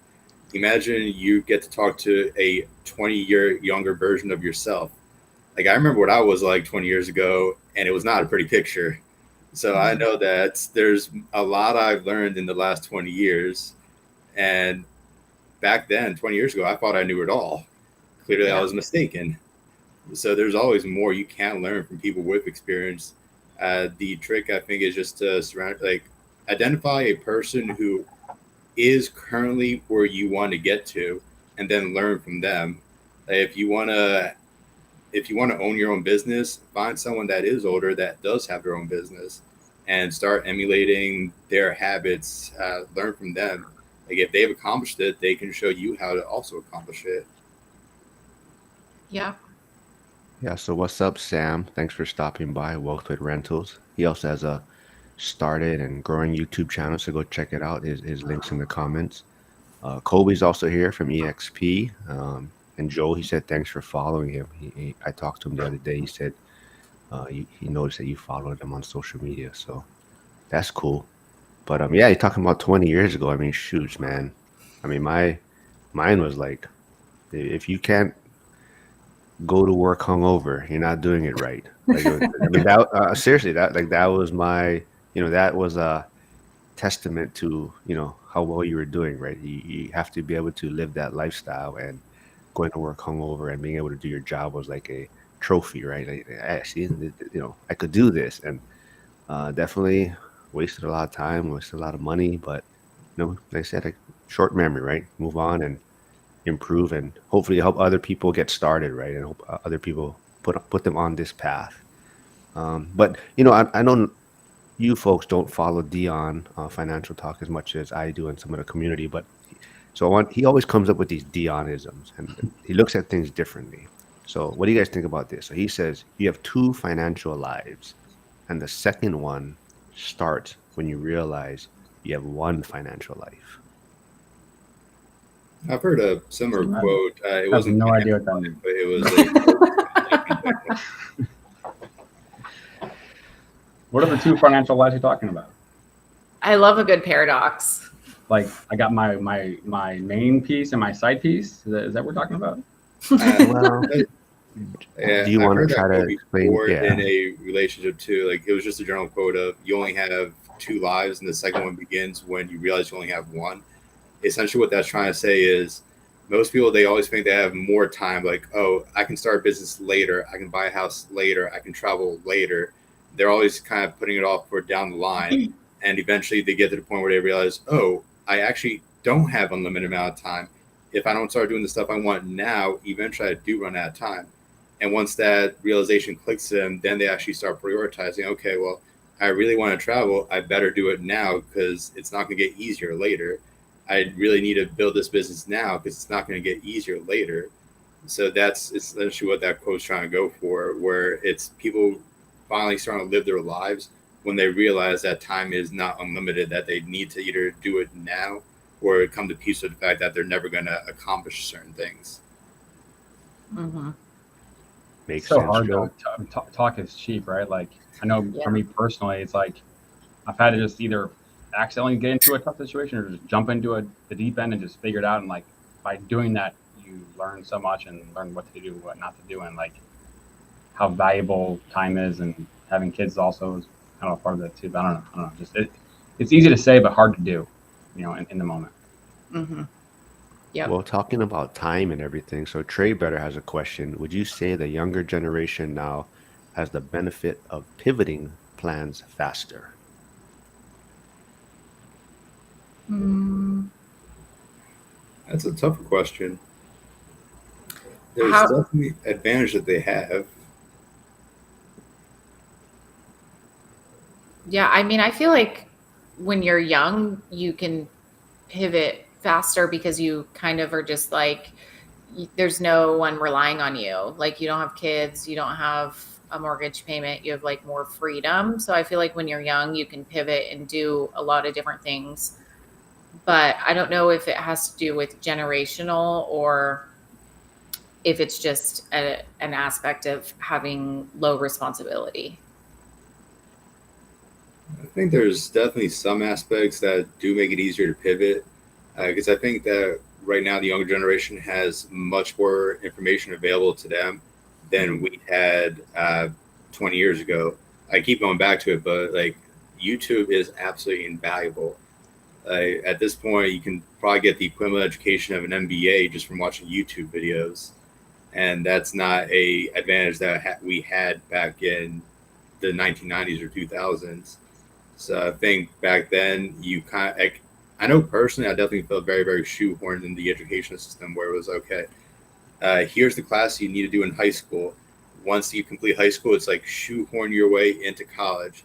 Imagine you get to talk to a 20-year younger version of yourself. Like, I remember what I was like 20 years ago, and it was not a pretty picture. So I know that there's a lot I've learned in the last 20 years. And back then, 20 years ago, I thought I knew it all. Clearly, I was mistaken. So there's always more you can learn from people with experience. The trick, I think, is just to identify a person who is currently where you want to get to, and then learn from them. If you want to, if you want to own your own business, find someone that is older that does have their own business, and start emulating their habits. Learn from them. Like if they've accomplished it, they can show you how to also accomplish it. Yeah. Yeah, so what's up, Sam? Thanks for stopping by Wealthwood Rentals. He also has a started and growing YouTube channel, so go check it out. His links in the comments. Kobe's also here from EXP. And Joel, he said thanks for following him. I talked to him the other day. He said he noticed that you followed him on social media, so that's cool. But yeah, you're talking about 20 years ago. I mean, shoots, man. I mean, mine was like, if you can't go to work hungover, you're not doing it right. Like, I mean, that seriously, that was my, that was a testament to, how well you were doing, right? You have to be able to live that lifestyle, and going to work hungover and being able to do your job was like a trophy, right? Like, actually, I could do this, and definitely wasted a lot of time, wasted a lot of money, but like I said, like, short memory, right? Move on and improve, and hopefully help other people get started, right? And hope other people put them on this path. But I know you folks don't follow Dion Financial Talk as much as I do in some of the community, but he always comes up with these Dionisms, and he looks at things differently. So what do you guys think about this? So he says you have two financial lives, and the second one starts when you realize you have one financial life. I've heard a similar quote. It I have wasn't no idea what that life, means. but it was What are the two financial lives you're talking about? I love a good paradox. Like I got my main piece and my side piece. Is that what we're talking about? Well, Yeah, do you I've want heard to that try quote to explain? before Yeah. in a relationship too. Like it was just a general quote of you only have two lives, and the second one begins when you realize you only have one. Essentially, what that's trying to say is most people, they always think they have more time. Like, oh, I can start a business later, I can buy a house later, I can travel later. They're always kind of putting it off for down the line, and eventually they get to the point where they realize, oh, I actually don't have unlimited amount of time. if I don't start doing the stuff I want now, eventually I do run out of time. And once that realization clicks in, then they actually start prioritizing, okay, well, I really want to travel. I better do it now because it's not going to get easier later. I really need to build this business now because it's not going to get easier later. So that's essentially what that quote's trying to go for, where it's people finally starting to live their lives when they realize that time is not unlimited, that they need to either do it now or come to peace with the fact that they're never going to accomplish certain things. Mm-hmm. It's Makes so sense, hard Joe. to talk is cheap, right? Like I know Yeah. for me personally, it's like I've had to just either accidentally get into a tough situation or just jump into the deep end and just figure it out. And like by doing that, you learn so much and learn what to do, what not to do, and like how valuable time is. And having kids also is kind of a part of that too. But I don't know. Just it's easy to say, but hard to do, in the moment. Mm-hmm. Yep. Well, talking about time and everything, so Trey Better has a question. Would you say the younger generation now has the benefit of pivoting plans faster? Mm, That's a tough question. There's how? definitely advantage that they have. Yeah, I mean, I feel like when you're young, you can pivot faster because you kind of are just like, there's no one relying on you. Like, you don't have kids, you don't have a mortgage payment, you have like more freedom. So I feel like when you're young, you can pivot and do a lot of different things. But I don't know if it has to do with generational or if it's just an aspect of having low responsibility. I think there's definitely some aspects that do make it easier to pivot because I think that right now the younger generation has much more information available to them than we had 20 years ago. I keep going back to it, but like YouTube is absolutely invaluable. At this point, you can probably get the equivalent education of an MBA just from watching YouTube videos, and that's not a advantage that we had back in the 1990s or 2000s. So I think back then you kind of, like, I know personally, I definitely felt very, very shoehorned in the education system where it was okay. Here's the class you need to do in high school. Once you complete high school, it's like shoehorn your way into college,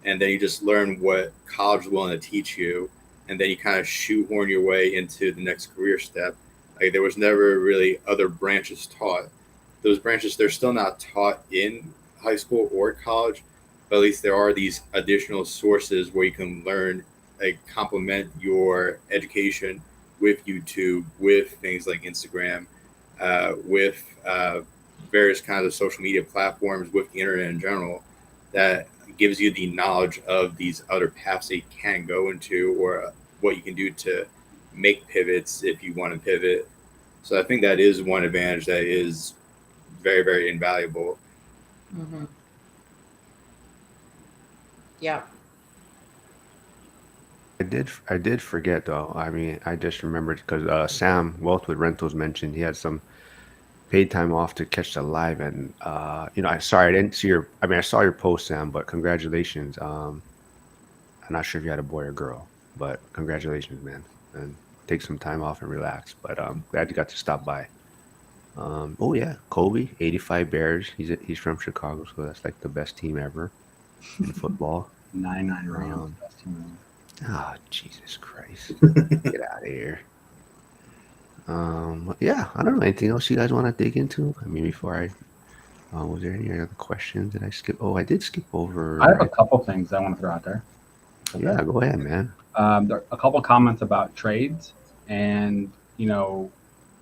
and then you just learn what college is willing to teach you, and then you kind of shoehorn your way into the next career step. Like there was never really other branches taught. Those branches they're still not taught in high school or college, but at least there are these additional sources where you can learn, like complement your education with YouTube, with things like Instagram, with various kinds of social media platforms, with the internet in general, that gives you the knowledge of these other paths that you can go into or what you can do to make pivots if you want to pivot. So I think that is one advantage that is very, very invaluable. Mm-hmm. Yeah. I did forget though. I mean, I just remembered because Sam Wealthwood Rentals mentioned he had some paid time off to catch the live, and I sorry I didn't see your. I mean, I saw your post, Sam, but congratulations. I'm not sure if you had a boy or girl, but congratulations, man, and take some time off and relax. But glad you got to stop by. Oh yeah, Kobe, 85 Bears. He's from Chicago, so that's like the best team ever in football. 99 Rams, Um, best team. oh Jesus Christ, get out of here. Yeah, I don't know anything else you guys want to dig into. I mean, before was there any other questions? Did I skip? Oh, I did skip I have over. a couple things I want to throw out there. Okay. Yeah, go ahead, man. There are a couple comments about trades and,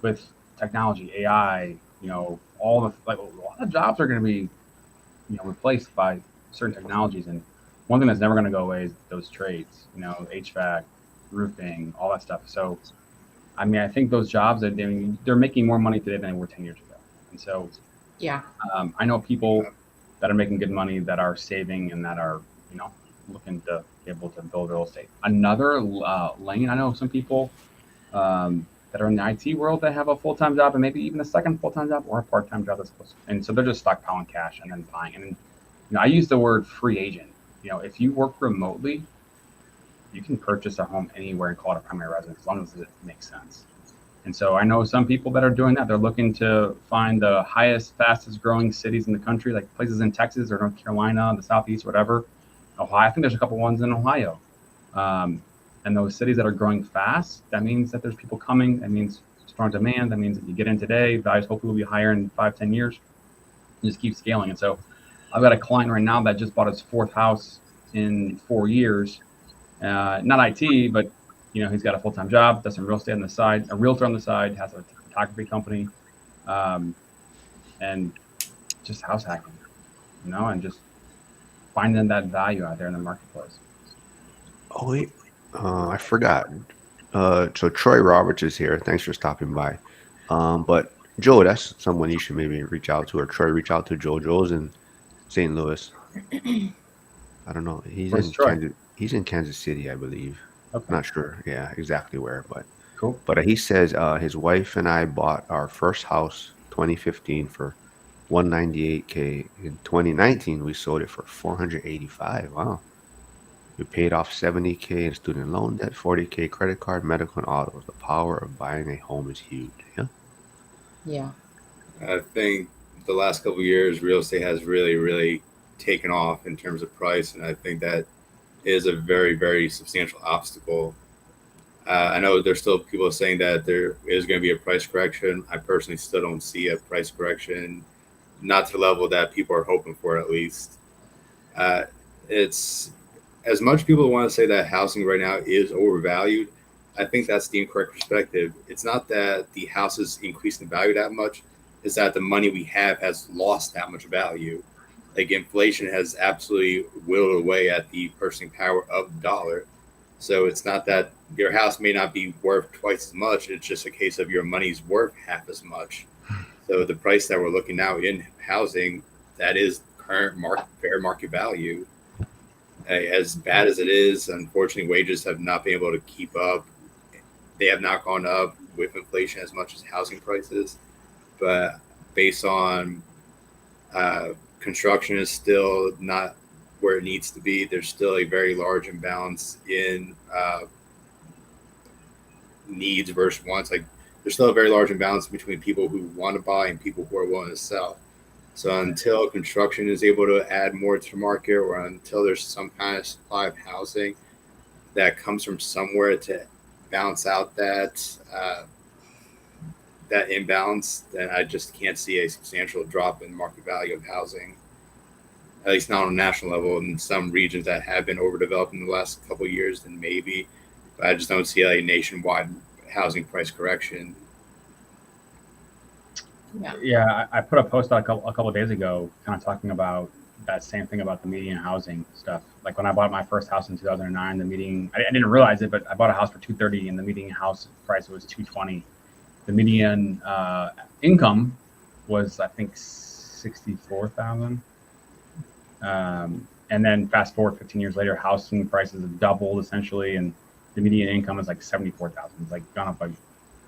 with technology, AI, all the, like a lot of jobs are going to be, replaced by certain technologies. And one thing that's never going to go away is those trades, HVAC, roofing, all that stuff. So, I mean, I think those jobs they're making more money today than they were 10 years ago. And so, Yeah. I know people that are making good money that are saving and that are, looking to be able to build real estate. Another lane, I know some people that are in the IT world that have a full-time job and maybe even a second full-time job or a part-time job that's close. And so they're just stockpiling cash and then buying. And I use the word free agent. If you work remotely, you can purchase a home anywhere and call it a primary residence as long as it makes sense. And so I know some people that are doing that. They're looking to find the highest, fastest growing cities in the country, like places in Texas or North Carolina, the Southeast, whatever. Ohio, I think there's a couple ones in Ohio. And those cities that are growing fast, that means that there's people coming. That means strong demand. That means that you get in today, values hopefully will be higher in 5-10 years. You just keep scaling. And so I've got a client right now that just bought his fourth house in 4 years. Not IT, but he's got a full-time job, does some real estate on the side, a realtor on the side, has a photography company, and just house hacking, and just finding that value out there in the marketplace. Oh wait, I forgot. So Troy Roberts is here. Thanks for stopping by. But Joe, that's someone you should maybe reach out to, or Troy, reach out to Joe. Joe's in St. Louis. I don't know. He's Where's in Troy? Kansas. He's in Kansas City, I believe. Okay, Not sure. Yeah, exactly where, but cool. he says his wife and I bought our first house 2015 for 198K. In 2019, we sold it for 485. Wow. We paid off 70K in student loan debt, 40K credit card, medical, and autos. The power of buying a home is huge. Yeah. Yeah. I think the last couple of years, real estate has really, really taken off in terms of price, and I think that is a very, very substantial obstacle. I know there's still people saying that there is going to be a price correction. I personally still don't see a price correction, not to the level that people are hoping for, at least. Uh, it's as much people want to say that housing right now is overvalued. I think that's the incorrect perspective. It's not that the house is increasing in value that much; it's that the money we have has lost that much value. Like inflation has absolutely whittled away at the purchasing power of the dollar. So it's not that your house may not be worth twice as much. It's just a case of your money's worth half as much. So the price that we're looking now in housing, that is current fair market value. As bad as it is, unfortunately, wages have not been able to keep up. They have not gone up with inflation as much as housing prices. But based on construction is still not where it needs to be. There's still a very large imbalance in needs versus wants. Like there's still a very large imbalance between people who want to buy and people who are willing to sell. So until construction is able to add more to the market, or until there's some kind of supply of housing that comes from somewhere to balance out that imbalance, then I just can't see a substantial drop in market value of housing, at least not on a national level. In some regions that have been overdeveloped in the last couple of years, then maybe, but I just don't see a nationwide housing price correction. Yeah, I put a post out a couple of days ago, kind of talking about that same thing about the median housing stuff. Like when I bought my first house in 2009, the median, I didn't realize it, but I bought a house for 230, and the median house price was 220. The median income was, I think, 64,000. And then fast forward 15 years later, housing prices have doubled essentially, and the median income is like 74,000. It's like gone up by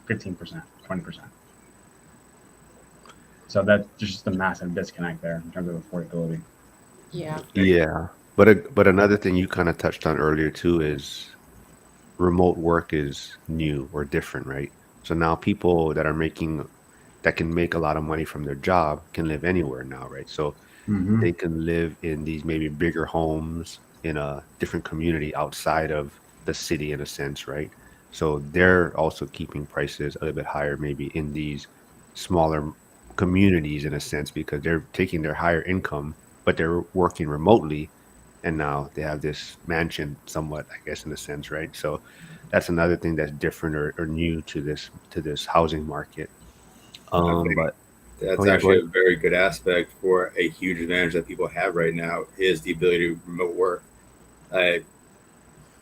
15%, 20%. So that's just a massive disconnect there in terms of affordability. Yeah. Yeah. But another thing you kind of touched on earlier too is remote work is new or different, right? So now people that can make a lot of money from their job can live anywhere now, right? So Mm-hmm. they can live in these maybe bigger homes in a different community outside of the city in a sense, right? So they're also keeping prices a little bit higher, maybe in these smaller communities in a sense, because they're taking their higher income, but they're working remotely. And now they have this mansion somewhat, I guess, in a sense, right? So that's another thing that's different or new to this housing market. I think But oh that's yeah, go actually ahead. a very good aspect for a huge advantage that people have right now is the ability to remote work. Uh,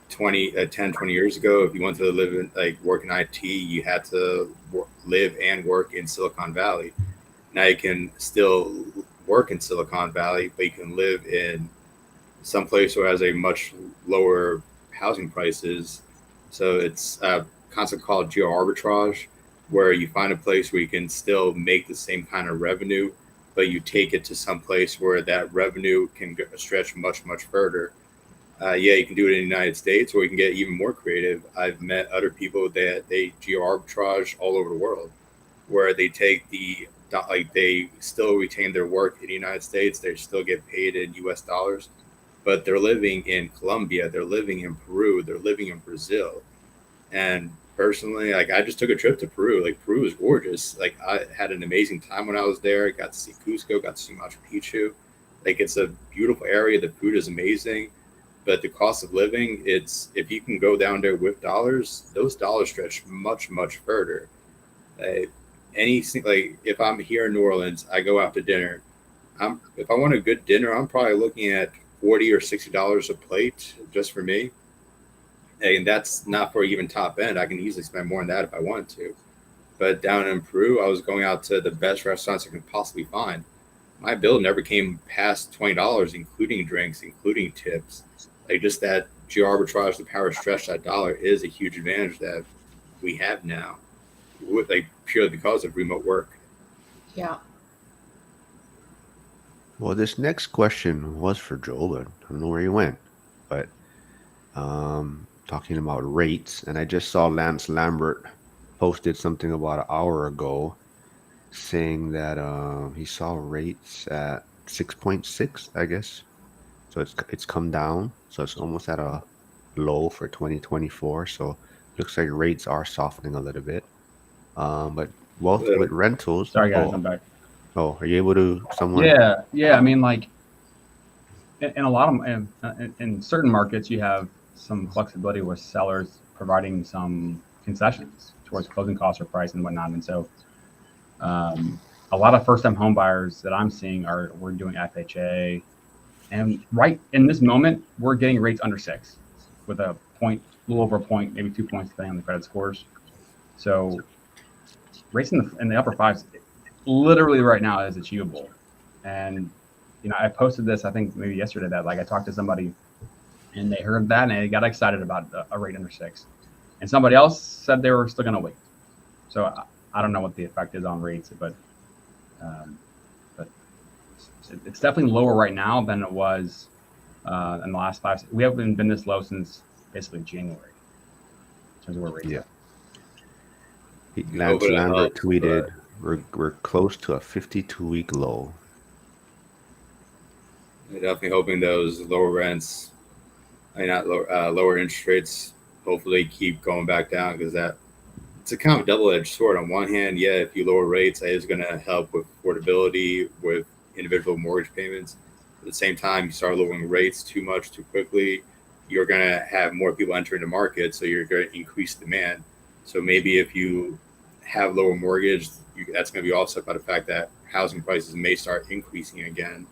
10, 20 years ago, if you wanted to live in like work in IT, you had to live and work in Silicon Valley. Now you can still work in Silicon Valley, but you can live in some place where has a much lower housing prices. So it's a concept called geo arbitrage, where you find a place where you can still make the same kind of revenue, but you take it to some place where that revenue can stretch much, much further. Yeah, you can do it in the United States, or you can get even more creative. I've met other people that they geo arbitrage all over the world, where they take like they still retain their work in the United States, they still get paid in U.S. dollars, but they're living in Colombia, they're living in Peru, they're living in Brazil. And personally, like I just took a trip to Peru. Like Peru is gorgeous. Like I had an amazing time when I was there. Got to see Cusco, got to see Machu Picchu. Like it's a beautiful area. The food is amazing, but the cost of living, it's if you can go down there with dollars, those dollars stretch much further. Like anything, like if I'm here in New Orleans, I go out to dinner. If I want a good dinner, I'm probably looking at $40 or $60 a plate just for me, and that's not for even top end. I can easily spend more than that if I want to. But down in Peru, I was going out to the best restaurants I could possibly find. My bill never came past $20, including drinks, including tips. Like just that geo arbitrage, the power to stretch that dollar is a huge advantage that we have now, like purely because of remote work. Yeah. Well, this next question was for Joel, but I don't know where he went. But talking about rates, and I just saw Lance Lambert posted something about an hour ago saying that he saw rates at 6.6, I guess. So it's come down. So it's almost at a low for 2024. So looks like rates are softening a little bit. But wealth with rentals. Sorry, guys, I'm Oh, back. oh, are you able to someone? Yeah. I mean, like in a lot of in certain markets, you have some flexibility with sellers providing some concessions towards closing costs or price and whatnot. And so, a lot of first-time home buyers that I'm seeing we're doing FHA, and right in this moment, we're getting rates under 6, with a point, a little over a point, maybe 2 points depending on the credit scores. So rates in the upper fives, literally right now, is achievable. And I posted this, I think maybe yesterday, that like I talked to somebody and they heard that and they got excited about a rate under 6, and somebody else said they were still going to wait. So I don't know what the effect is on rates, but it's definitely lower right now than it was in the last 5. We haven't been this low since basically January in terms of where rates Yeah. are. Lance Hopefully that Lambert helps, but tweeted, we're close to a 52-week low. I'm definitely hoping those lower rents, not lower interest rates, hopefully keep going back down, because that it's a kind of double-edged sword. On one hand, yeah, if you lower rates, that is going to help with affordability, with individual mortgage payments. At the same time, you start lowering rates too much too quickly, you're going to have more people entering the market, so you're going to increase demand. So maybe if you have lower mortgage, that's going to be offset by the fact that housing prices may start increasing again.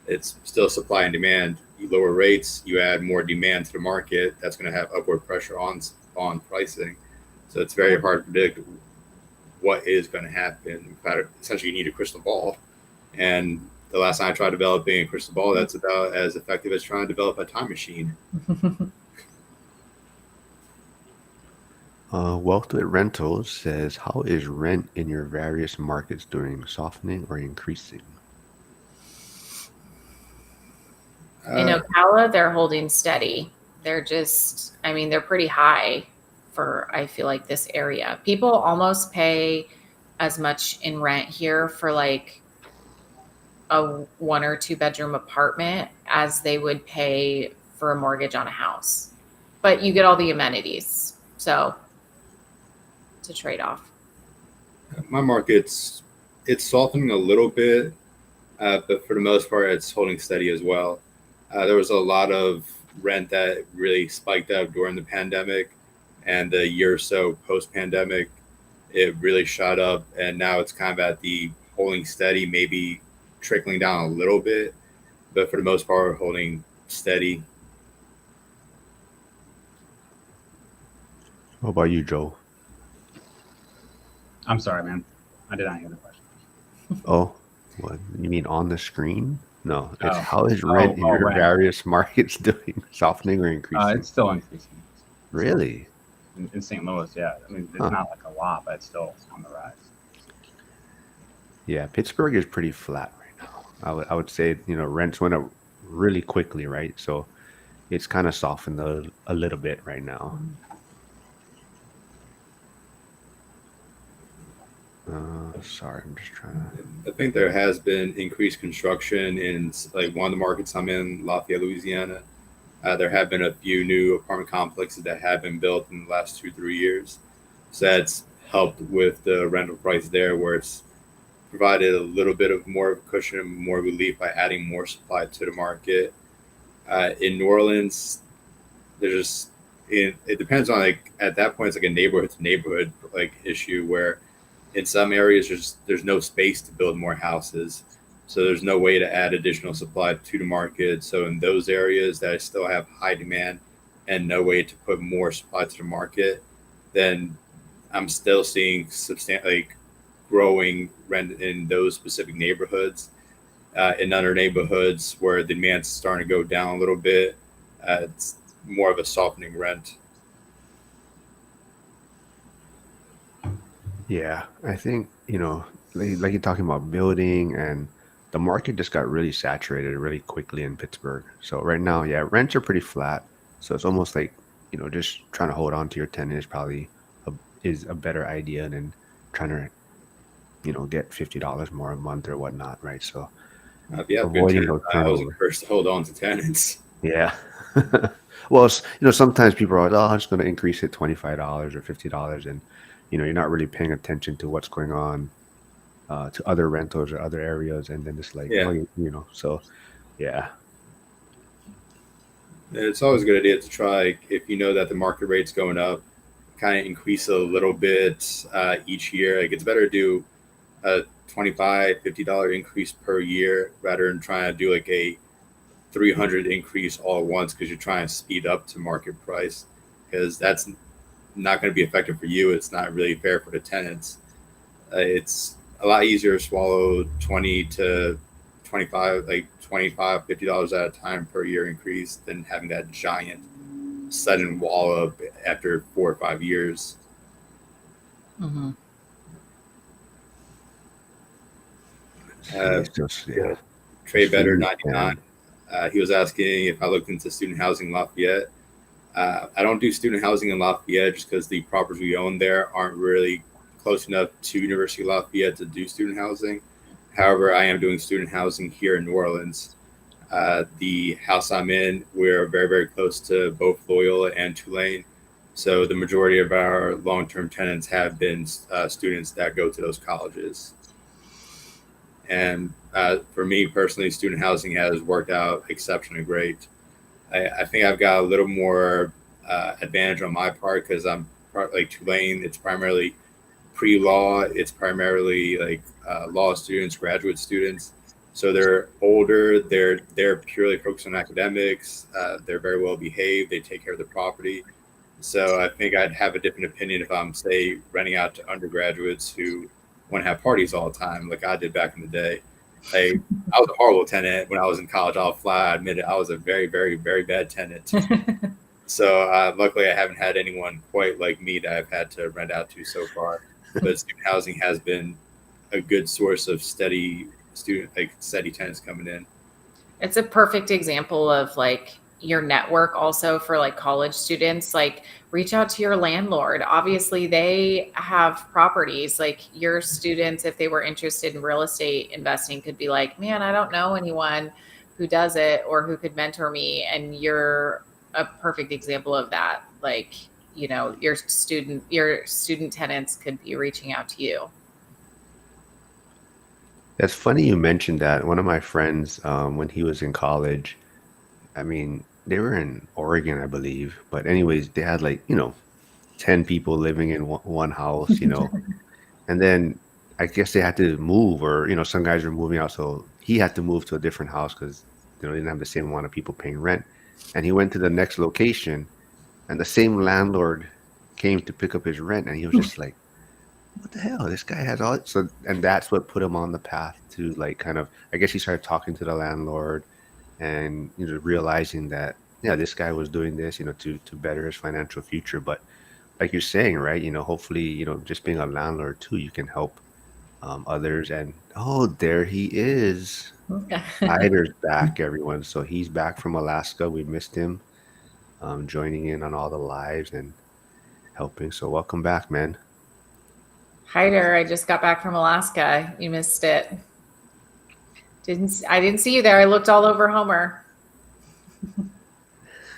It's still supply and demand. You lower rates, you add more demand to the market. That's going to have upward pressure on pricing. So it's very hard to predict what is going to happen. Essentially, you need a crystal ball. And the last time I tried developing a crystal ball, that's about as effective as trying to develop a time machine. Wealth with Rentals says, how is rent in your various markets doing, softening or increasing? In Ocala, they're holding steady. They're just, I mean, they're pretty high for, I feel like, this area. People almost pay as much in rent here for like a 1 or 2 bedroom apartment as they would pay for a mortgage on a house. But you get all the amenities. So it's a trade off. My market's it's softening a little bit, but for the most part, it's holding steady as well. There was a lot of rent that really spiked up during the pandemic, and the year or so post pandemic, it really shot up, and now it's kind of at the holding steady, maybe trickling down a little bit, but for the most part, holding steady. What about you, Joe? I'm sorry, man. I did not hear the question. Oh, what you mean on the screen? No, it's how is Oh, rent in your rent. various markets doing, softening or increasing? It's still increasing. Really? In St. Louis, yeah. I mean, it's Huh. not like a lot, but it's still on the rise. Yeah, Pittsburgh is pretty flat right now. I would say, rents went up really quickly, right? So it's kind of softened a little bit right now. Sorry, I'm just trying to. I think there has been increased construction in like one of the markets I'm in, Lafayette, Louisiana. There have been a few new apartment complexes that have been built in the last 2 3 years, so that's helped with the rental price there, where it's provided a little bit of more of a cushion and more relief by adding more supply to the market. In New Orleans, there's just it depends on like at that point it's like a neighborhood to neighborhood like issue where in some areas there's no space to build more houses, so there's no way to add additional supply to the market. So in those areas that still have high demand and no way to put more supply to the market, then I'm still seeing substantial like growing rent in those specific neighborhoods. In other neighborhoods where the demand's starting to go down a little bit, it's more of a softening rent. Yeah, I think, like you're talking about building, and the market just got really saturated really quickly in Pittsburgh. So right now, yeah, rents are pretty flat. So it's almost like, just trying to hold on to your tenant is probably a, is a better idea than trying to, get $50 more a month or whatnot, right? So If you have good avoiding tenants, those I always turnover. encourage to hold on to tenants. Yeah. Well, sometimes people are like, oh, I'm just going to increase it $25 or $50, and you're not really paying attention to what's going on to other rentals or other areas, and then it's like, oh, Yeah, so yeah, it's always a good idea to try if you know that the market rate's going up, kind of increase a little bit each year. Like it's better to do a 25 $50 increase per year rather than trying to do like a 300 increase all at once because you're trying to speed up to market price, because that's not going to be effective for you. It's not really fair for the tenants. It's a lot easier to swallow 20 to 25, like 25 $50 at a time per year increase than having that giant sudden wall up after 4 or 5 years. Hmm. see, Uh, it's just yeah, yeah, Trey just Better feeling 99. and He was asking if I looked into student housing in Lafayette. I don't do student housing in Lafayette just because the properties we own there aren't really close enough to University of Lafayette to do student housing. However, I am doing student housing here in New Orleans. The house I'm in, we're very, very close to both Loyola and Tulane. So the majority of our long-term tenants have been students that go to those colleges. And for me personally, student housing has worked out exceptionally great. I think I've got a little more advantage on my part because like Tulane. It's primarily pre-law. It's primarily like law students, graduate students. So they're older. They're purely focused on academics. They're very well behaved. They take care of the property. So I think I'd have a different opinion if I'm say renting out to undergraduates who want to have parties all the time, like I did back in the day. Like I was a horrible tenant when I was in college. I'll flat admit it. I was a very, very, very bad tenant. So luckily, I haven't had anyone quite like me that I've had to rent out to so far. But student housing has been a good source of steady tenants coming in. It's a perfect example of like your network also for like college students. Like reach out to your landlord. Obviously, they have properties. Like your students, if they were interested in real estate investing, could be like, man, I don't know anyone who does it or who could mentor me. And you're a perfect example of that. Like, your student tenants could be reaching out to you. that's funny you mentioned that. One of my friends, when he was in college, I mean, they were in Oregon, I believe, but anyways, they had like 10 people living in one house, and then I guess they had to move, or some guys were moving out, so he had to move to a different house because they didn't have the same amount of people paying rent. And he went to the next location, and the same landlord came to pick up his rent, and he was just like, "What the hell? This guy has all." So, and that's what put him on the path to like kind of. I guess he started talking to the landlord, and realizing that yeah, this guy was doing this, to better his financial future. But like you're saying, right? Hopefully, just being a landlord too, you can help others. And oh, there he is. Hyder's back, everyone. So he's back from Alaska. We missed him. joining in on all the lives and helping. So welcome back, man. Hi there. I just got back from Alaska. You missed it. I didn't see you there. I looked all over Homer.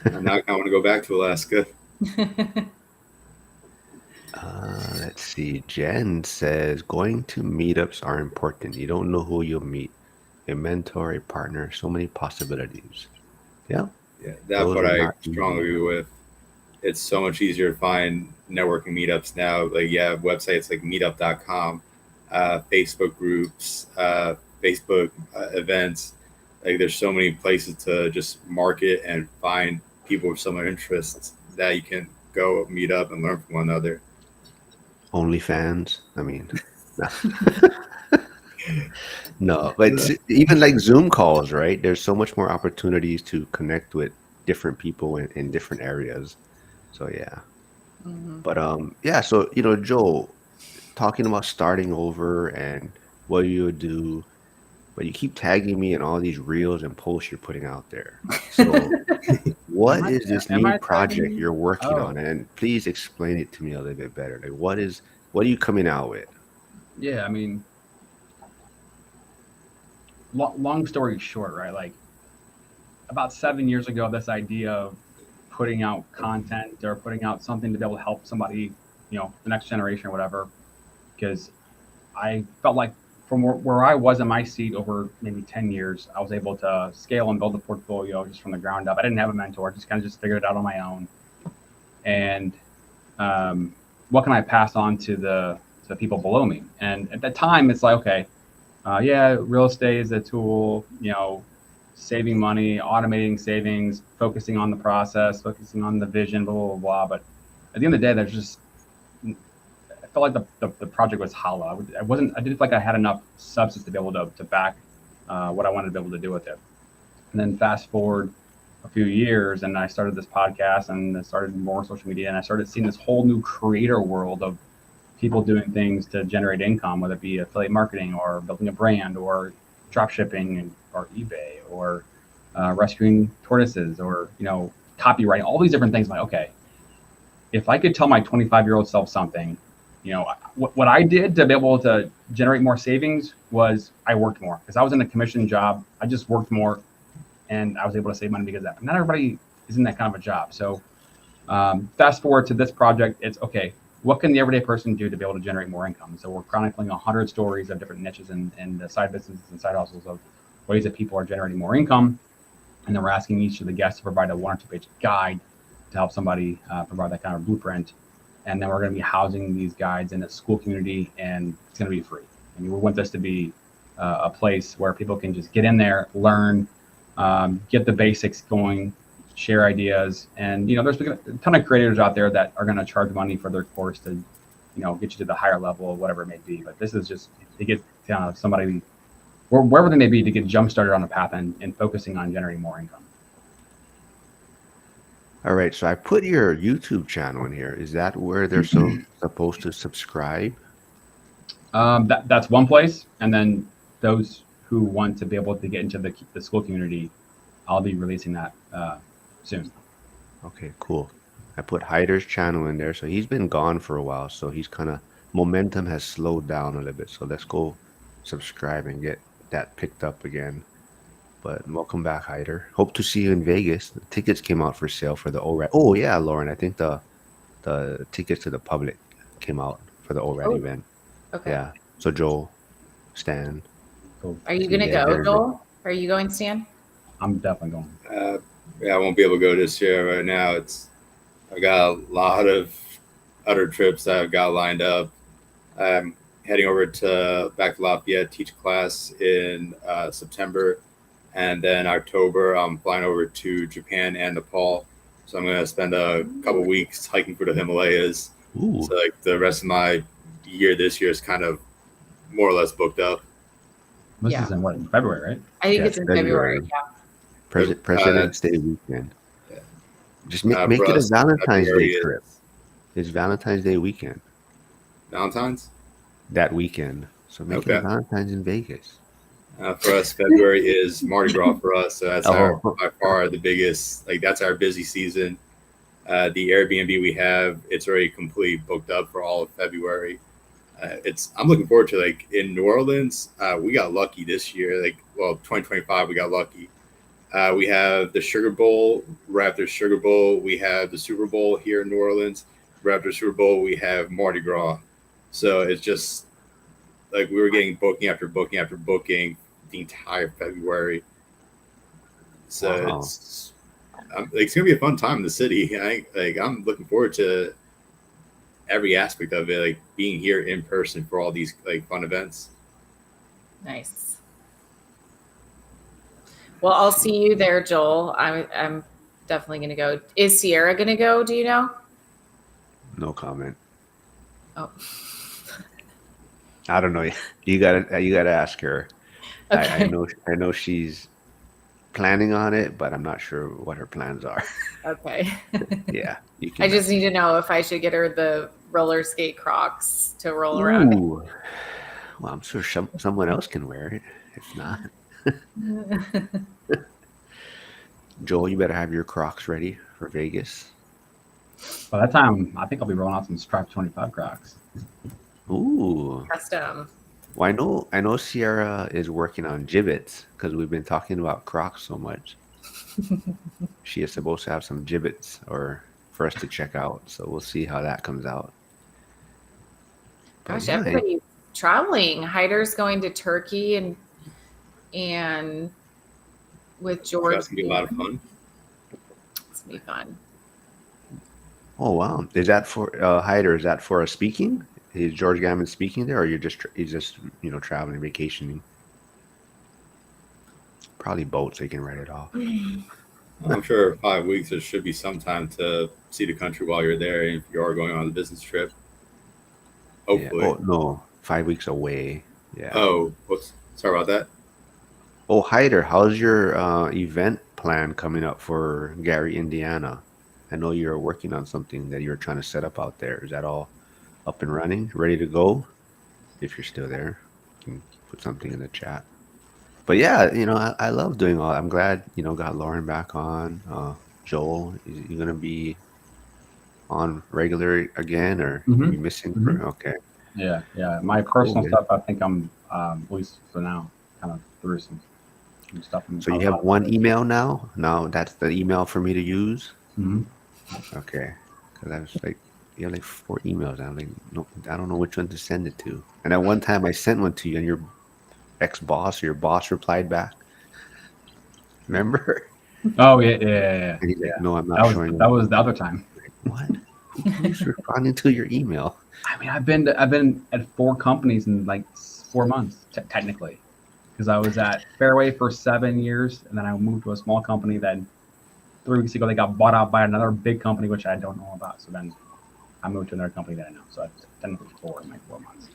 And now I want to go back to Alaska. Let's see. Jen says going to meetups are important. You don't know who you'll meet. A mentor, a partner, so many possibilities. Yeah. Yeah, that's Those what are I not strongly easy. agree with. It's so much easier to find networking meetups now. Like, yeah, websites like meetup.com, Facebook groups, Facebook events. Like, there's so many places to just market and find people with similar interests that you can go meet up and learn from one another. OnlyFans. I mean, no, but even like Zoom calls, right? There's so much more opportunities to connect with different people in different areas. So yeah. Mhm. But yeah, so Joel, talking about starting over and what you would do, but you keep tagging me in all these reels and posts you're putting out there. So Am what I is this am new I tagging project you? you're working Oh, on? And please explain it to me a little bit better. Like what are you coming out with? yeah. I mean, long story short, right? Like about 7 years ago, this idea of putting out content or putting out something to be able to help somebody, the next generation or whatever, because I felt like from where I was in my seat over maybe 10 years, I was able to scale and build a portfolio just from the ground up. I didn't have a mentor, just kind of just figured it out on my own. And what can I pass on to the people below me? And at that time, it's like, okay, yeah, real estate is a tool, saving money, automating savings, focusing on the process, focusing on the vision, blah, blah, blah, blah. But at the end of the day, I felt like the project was hollow. I didn't feel like I had enough substance to be able to back what I wanted to be able to do with it. And then fast forward a few years, and I started this podcast, and I started more social media, and I started seeing this whole new creator world of people doing things to generate income, whether it be affiliate marketing or building a brand or drop shipping or eBay or rescuing tortoises or copywriting, all these different things. I'm like, okay, if I could tell my 25-year-old self something, what I did to be able to generate more savings was I worked more because I was in a commission job. I just worked more, and I was able to save money because of that. Not everybody is in that kind of a job. So fast forward to this project, it's okay. What can the everyday person do to be able to generate more income? So we're chronicling 100 stories of different niches and side businesses and side hustles of ways that people are generating more income. And then we're asking each of the guests to provide a 1 or 2 page guide to help somebody provide that kind of blueprint. And then we're going to be housing these guides in a school community, and it's going to be free. I mean, we want this to be a place where people can just get in there, learn, get the basics going, share ideas. And, there's a ton of creators out there that are going to charge money for their course to, get you to the higher level of whatever it may be. But this is just to get somebody, wherever they may be, to get jump started on a path and focusing on generating more income. All right, so I put your YouTube channel in here. Is that where they're supposed to subscribe? That's one place. And then those who want to be able to get into the school community, I'll be releasing that soon. Okay, cool. I put Hyder's channel in there, so he's been gone for a while, so he's kind of momentum has slowed down a little bit. So let's go subscribe and get that picked up again. But welcome back, Hyder. Hope to see you in Vegas. The tickets came out for sale for the ORAD. Oh yeah, Lauren, I think the tickets to the public came out for the ORAD Oh, event. okay. Yeah. So Joel, Stan, So Are you see you gonna guys go, there. Joel? Are you going, Stan? I'm definitely going. Yeah, I won't be able to go this year right now. I got a lot of other trips that I've got lined up. I'm heading over back to Lafayette, teach a class in September, and then October I'm flying over to Japan and Nepal. So I'm gonna spend a couple weeks hiking through the Himalayas. Ooh, So like the rest of my year this year is kind of more or less booked up. This Yeah. is in February, right? I think yeah, it's in February. Yeah. President's That's Day weekend. yeah. Just make For it a us, Valentine's Day February trip. is It's Valentine's Day weekend Valentine's. that weekend. So make it a Okay. Valentine's in Vegas. For us, February is Mardi Gras for us. So that's our Oh, by far the biggest. Like that's our busy season. The Airbnb we have, it's already completely booked up for all of February. I'm looking forward to, like, in New Orleans. We got lucky this year. 2025 we got lucky. We have the Sugar Bowl. Right after Sugar Bowl, we have the Super Bowl here in New Orleans. Right after Super Bowl, we have Mardi Gras. So it's just like we were getting booking after booking after booking the entire February. So Wow. it's gonna be a fun time in the city. I'm looking forward to every aspect of it, like being here in person for all these like fun events. Nice. Well, I'll see you there, Joel. I'm definitely gonna go. Is Sierra gonna go? Do you know? No comment. Oh. I don't know. You gotta ask her. I Okay. know she's planning on it, but I'm not sure what her plans are. Okay. Yeah, you I can. just need to know if I should get her the roller skate Crocs to roll around in. Ooh. Well, I'm sure someone else can wear it. If not, Joel, you better have your Crocs ready for Vegas. By that time, I think I'll be rolling out some Stripe 25 Crocs. Ooh. Custom. Well, I know Sierra is working on gibbets because we've been talking about Crocs so much. She is supposed to have some gibbets or for us to check out, so we'll see how that comes out. But Gosh, yeah, everybody's traveling. Hyder's going to Turkey and with George. That's gonna be a lot of fun. It's gonna be fun. oh wow, is that for Hyder? Is that for a speaking? Is George Gammon speaking there, or he's just traveling, vacationing? Probably both, so you can write it off. I'm sure 5 weeks there should be some time to see the country while you're there, if you are going on a business trip. Yeah. Hopefully. Oh no, 5 weeks away. Yeah. Oh, whoops. Sorry about that. Oh, Hyder, how's your event plan coming up for Gary, Indiana? I know you're working on something that you're trying to set up out there. Is that all up and running, ready to go? If you're still there, you can put something in the chat. But yeah, I love doing all. I'm glad got Lauren back on. Joel, is you gonna be on regular again, or Mhm. you missing? Mhm. Okay. Yeah. My personal man. stuff, I think I'm at least for now kind of through some stuff. So you have one email now. Now that's the email for me to use. Mm-hmm. Okay. Because I was like, you have like 4 emails. I'm like, no, I don't know which one to send it to. And at one time I sent one to you, and your ex-boss or your boss replied back. Remember? Oh yeah. And he's like, Yeah. no, I'm not showing That up. was the other time. What? Who's responding to your email? I mean, I've been at 4 companies in like 4 months technically, because I was at Fairway for 7 years, and then I moved to a small company. Then 3 weeks ago, they got bought out by another big company, which I don't know about. So then I moved to another company that I know. So I technically 4 in like 4 months.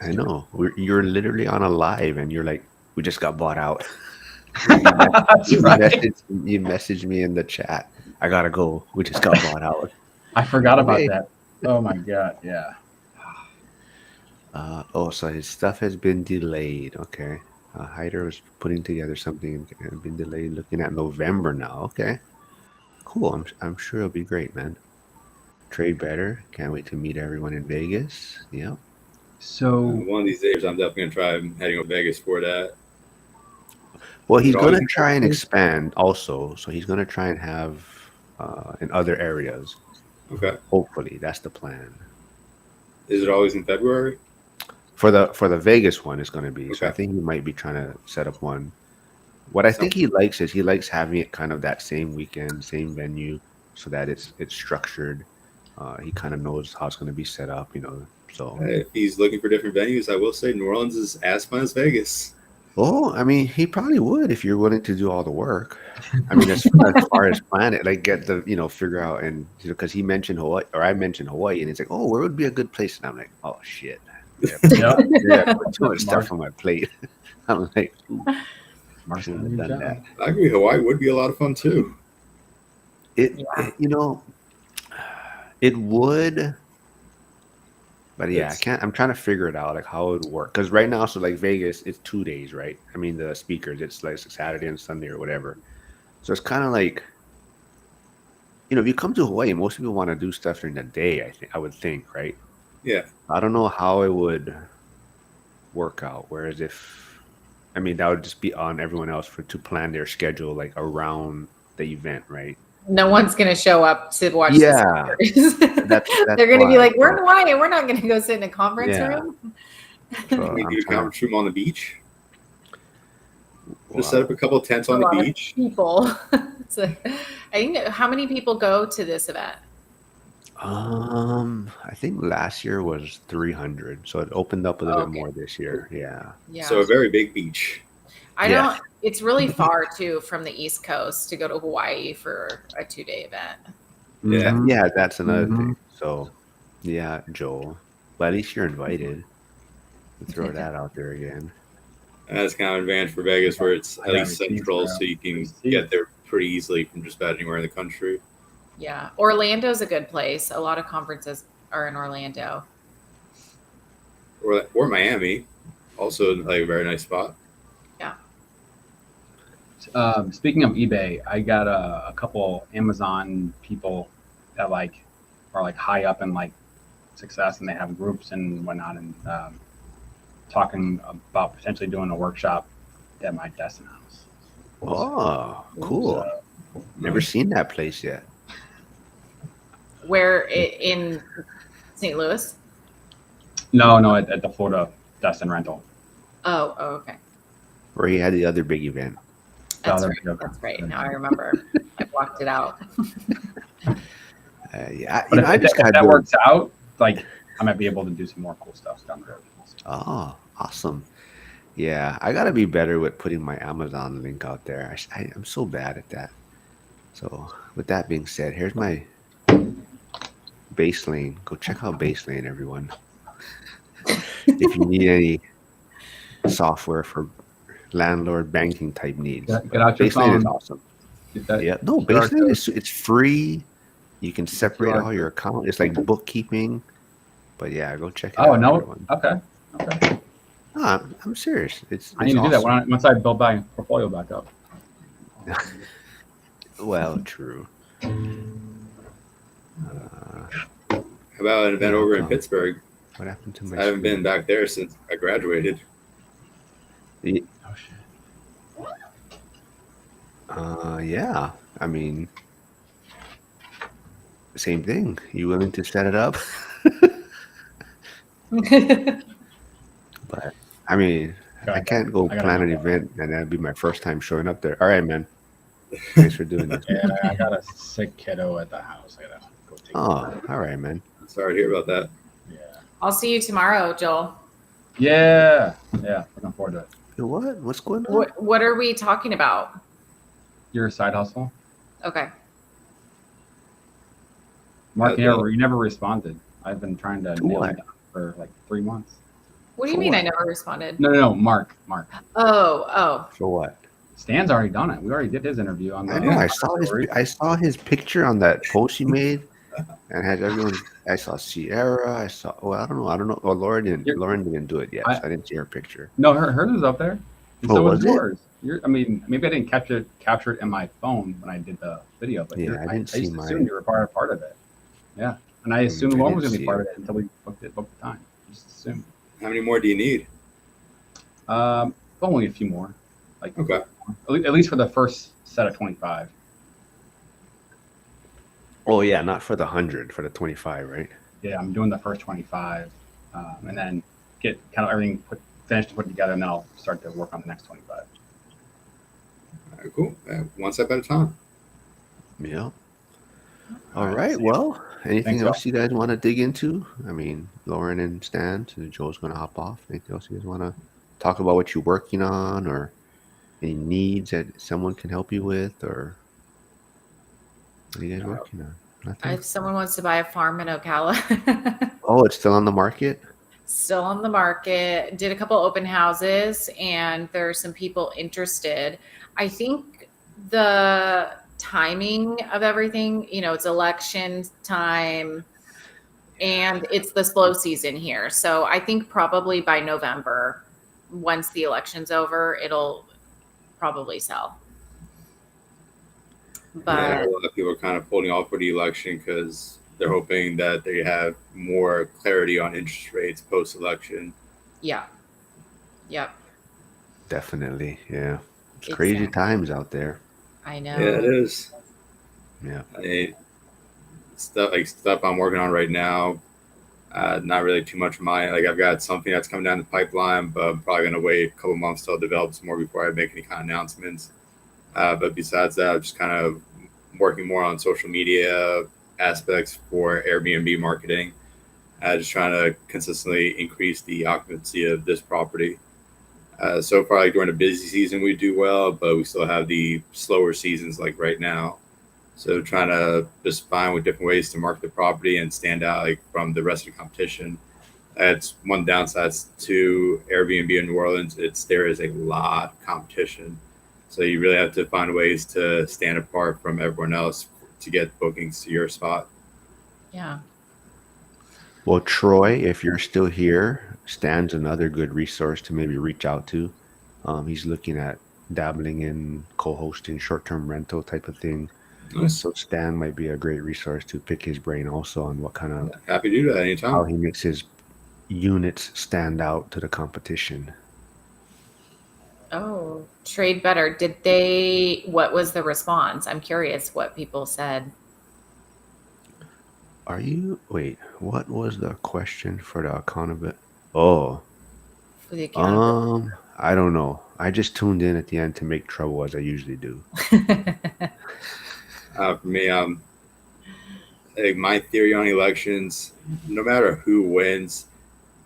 I know. You're literally on a live, and you're like, we just got bought out. That's right. You messaged me in the chat. I gotta go. We just got bought out. I forgot about Okay. that. Oh my god, yeah. So his stuff has been delayed. Okay. Hyder was putting together something and been delayed. Looking at November now. Okay. Cool. I'm sure it'll be great, man. Trade better. Can't wait to meet everyone in Vegas. Yep. So One of these days, I'm definitely gonna try heading to Vegas for that. Well, he's It going always- to try and expand also. So he's going to try and have in other areas. Okay. Hopefully, that's the plan. Is it always in February? For the Vegas one, it's going to be. So I Okay. think he might be trying to set up one. What I think he likes is he likes having it kind of that same weekend, same venue, so that it's structured. He kind of knows how it's going to be set up, So, If he's looking for different venues, I will say New Orleans is as fun as Vegas. oh, I mean, he probably would if you're willing to do all the work. I mean, as far as plan it, like get the figure out, and because he mentioned Hawaii, or I mentioned Hawaii, and he's like, oh, where would be a good place? And I'm like, oh shit, yeah, put too much stuff on my plate. I'm like, ooh, Mark's shouldn't doing a have good done job. that. I agree. Hawaii would be a lot of fun too. It would, but yeah, I can't. I'm trying to figure it out, like how it would work. Because right now, so like Vegas, it's 2 days, right? I mean, the speakers, it's like Saturday and Sunday or whatever. So it's kind of like if you come to Hawaii, most people want to do stuff during the day. I would think, right? Yeah. I don't know how it would work out. Whereas I mean, that would just be on everyone else to plan their schedule like around the event, right? No one's gonna show up to watch this Yeah, series. that's They're gonna be why. like, "We're in Hawaii. We're not gonna go sit in a conference Yeah. room." So Can we I'm do a trying conference room on the beach? to. Just set up a couple of tents A on the lot of beach. people. It's like, I think how many people go to this event? I think last year was 300, so it opened up a little bit Okay. more this year. Yeah. Yeah, So a very big beach. I Yeah. don't. It's really far too from the East Coast to go to Hawaii for a 2-day event. Yeah. Mhm. Yeah, that's another Mhm. thing. So, yeah, Joel. But at least you're invited. Throw that out there again. That's kind of an advantage for Vegas, where it's I at got least receipts, central, bro. so you can Receipts. get there pretty easily from just about anywhere in the country. Yeah, Orlando's a good place. A lot of conferences are in Orlando. Or Miami, also like a very nice spot. Speaking of eBay, I got a couple Amazon people that like are like high up in like success, and they have groups and whatnot, and talking about potentially doing a workshop at my Destin house. Oh, cool. So, Never seen that place yet. Where in St. Louis? no, at the Florida Destin rental. Oh, okay. Where he had the other big event. That's Oh, right. that's good. That's right. Now I remember. I blocked it out. Yeah, But I if just got that done. works out, like I might be able to do some more cool stuff down the road. Oh, awesome. Yeah, I gotta be better with putting my Amazon link out there. I'm so bad at that. So, with that being said, here's my base lane. Go check out base lane, everyone. If you need any software for landlord banking type needs, Get out your Baseline is phone. awesome. Get that Yeah, no, QR Baseline code. it's free. You can separate QR all your account. It's like bookkeeping. But yeah, go check it Oh out, no. everyone. Okay. No, I'm serious. It's I need to do awesome. that once I build my portfolio back up. Well, true. How about an event over in Pittsburgh? What happened to my? I haven't screen? been back there since I graduated. Oh shit. Yeah. I mean, same thing. You willing to set it up? But I mean, I can't go plan an event, and that'd be my first time showing up there. All right, man. Thanks for doing this. Yeah, I got a sick kiddo at the house. I gotta go take. Oh, all right, man. Sorry to hear about that. Yeah. I'll see you tomorrow, Joel. Yeah. Looking forward to it. What? What's going on? What are we talking about? Your side hustle, Okay. Mark. You never responded. I've been trying to nail what? it down for like 3 months. What do you For mean what? I never responded? No, Mark. Oh. For what? Stan's already done it. We already did his interview on the. I know. I saw his picture on that post you made, and had everyone. I saw Sierra. I saw. Well, I don't know. Well, Lauren didn't do it yet. So I didn't see her picture. No, hers is up there. And Oh, so was it? yours. I mean, maybe I didn't capture it in my phone when I did the video, but Yeah, I didn't see just mine. assumed you were part of it. Yeah, and I assumed I Lauren was didn't going to be see part it. of it until we booked the time. Just assumed. How many more do you need? Only a few more. Like Okay. at least for the first set of 25. Oh yeah, not for the 100, for the 25, right? Yeah, I'm doing the first 25, and then get kind of everything finished and put together, and then I'll start to work on the next 25. All right, cool. One step at a time. Yeah. All right. Well, anything Thanks, else you guys want to dig into? I mean, Lauren and Stan, so Joe's going to hop off. Anything else you guys want to talk about what you're working on, or any needs that someone can help you with, or what are you guys working on? Nothing? If someone wants to buy a farm in Ocala, Oh, it's still on the market? still on the market. Did a couple open houses, and there are some people interested. I think the timing of everything, it's election time, and it's the slow season here. So I think probably by November, once the election's over, it'll probably sell. Yeah, But a lot of people are kind of holding off for the election because they're hoping that they have more clarity on interest rates post election. yeah, yep, Definitely. Yeah. It's crazy exactly. times out there. I Yeah, it know. is. Yeah. I, stuff I'm working on right now. Not really too much of mine. Like I've got something that's coming down the pipeline, but I'm probably gonna wait a couple months till it develops more before I make any kind of announcements. But besides that, I'm just kind of working more on social media aspects for Airbnb marketing. Just trying to consistently increase the occupancy of this property. So far, like during the busy season, we do well, but we still have the slower seasons like right now. So trying to just find with different ways to market the property and stand out like from the rest of the competition. That's one downside to Airbnb in New Orleans. There is a lot of competition, so you really have to find ways to stand apart from everyone else to get bookings to your spot. Yeah. Well, Troy, if you're still here, Stan's another good resource to maybe reach out to. He's looking at dabbling in co-hosting short-term rental type of thing. Nice. So Stan might be a great resource to pick his brain also on what kind of Happy to do that how anytime. he makes his units stand out to the competition. Oh, trade better. Did they, what was the response? I'm curious what people said Wait, what was the question for the accountability? Oh, for the accountability. I don't know. I just tuned in at the end to make trouble as I usually do. For me, like my theory on elections, no matter who wins,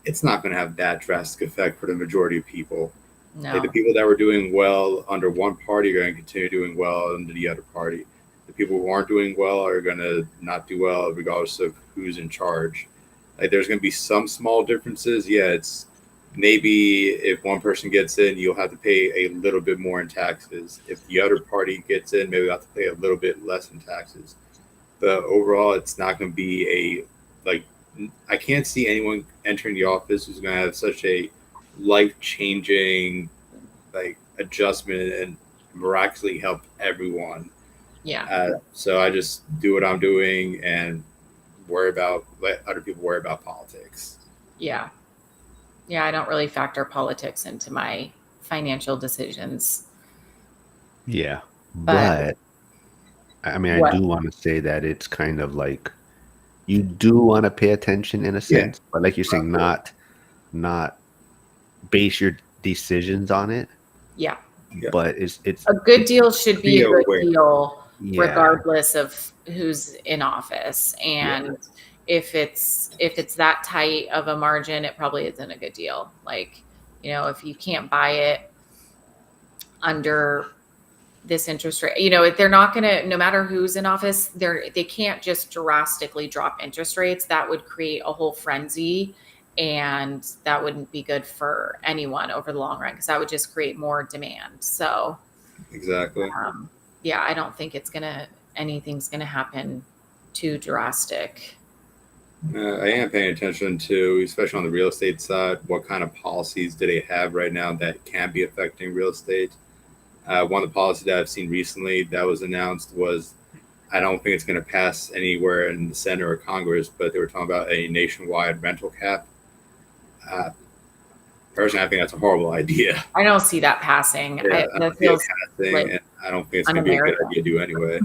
it's not going to have that drastic effect for the majority of people. Like the No. people that were doing well under one party are going to continue doing well under the other party. The people who aren't doing well are going to not do well regardless of who's in charge. Like there's going to be some small differences. Yeah, it's maybe if one person gets in, you'll have to pay a little bit more in taxes. If the other party gets in, maybe you'll have to pay a little bit less in taxes. But overall, it's not going to be a like. I can't see anyone entering the office who's going to have such a life changing like adjustment and miraculously help everyone. Yeah. So I just do what I'm doing and let other people worry about politics. Yeah. Yeah. I don't really factor politics into my financial decisions. Yeah, But but I mean, I what? do want to say that it's kind of like you do want to pay attention in a Yeah, sense, but like you're saying, not base your decisions on it. Yeah. yeah. But it's A good deal should be Be a good aware. deal yeah, regardless of who's in office. Yeah, And if it's that tight of a margin, it probably isn't a good deal. Like, if you can't buy it under this interest rate, they're not going to, no matter who's in office, they can't just drastically drop interest rates. That would create a whole frenzy, and that wouldn't be good for anyone over the long run, because that would just create more demand. So exactly. yeah, I don't think anything's gonna happen too drastic. I am paying attention to, especially on the real estate side, what kind of policies do they have right now that can be affecting real estate. One of the policies that I've seen recently that was announced was I don't think it's going to pass anywhere in the Senate or Congress, but they were talking about a nationwide rental cap. Uh, Personally, I think that's a horrible idea. I don't see that passing. Yeah, I That don't see it feels passing, like and I don't think it's going to be a good un-American. idea to do anyway.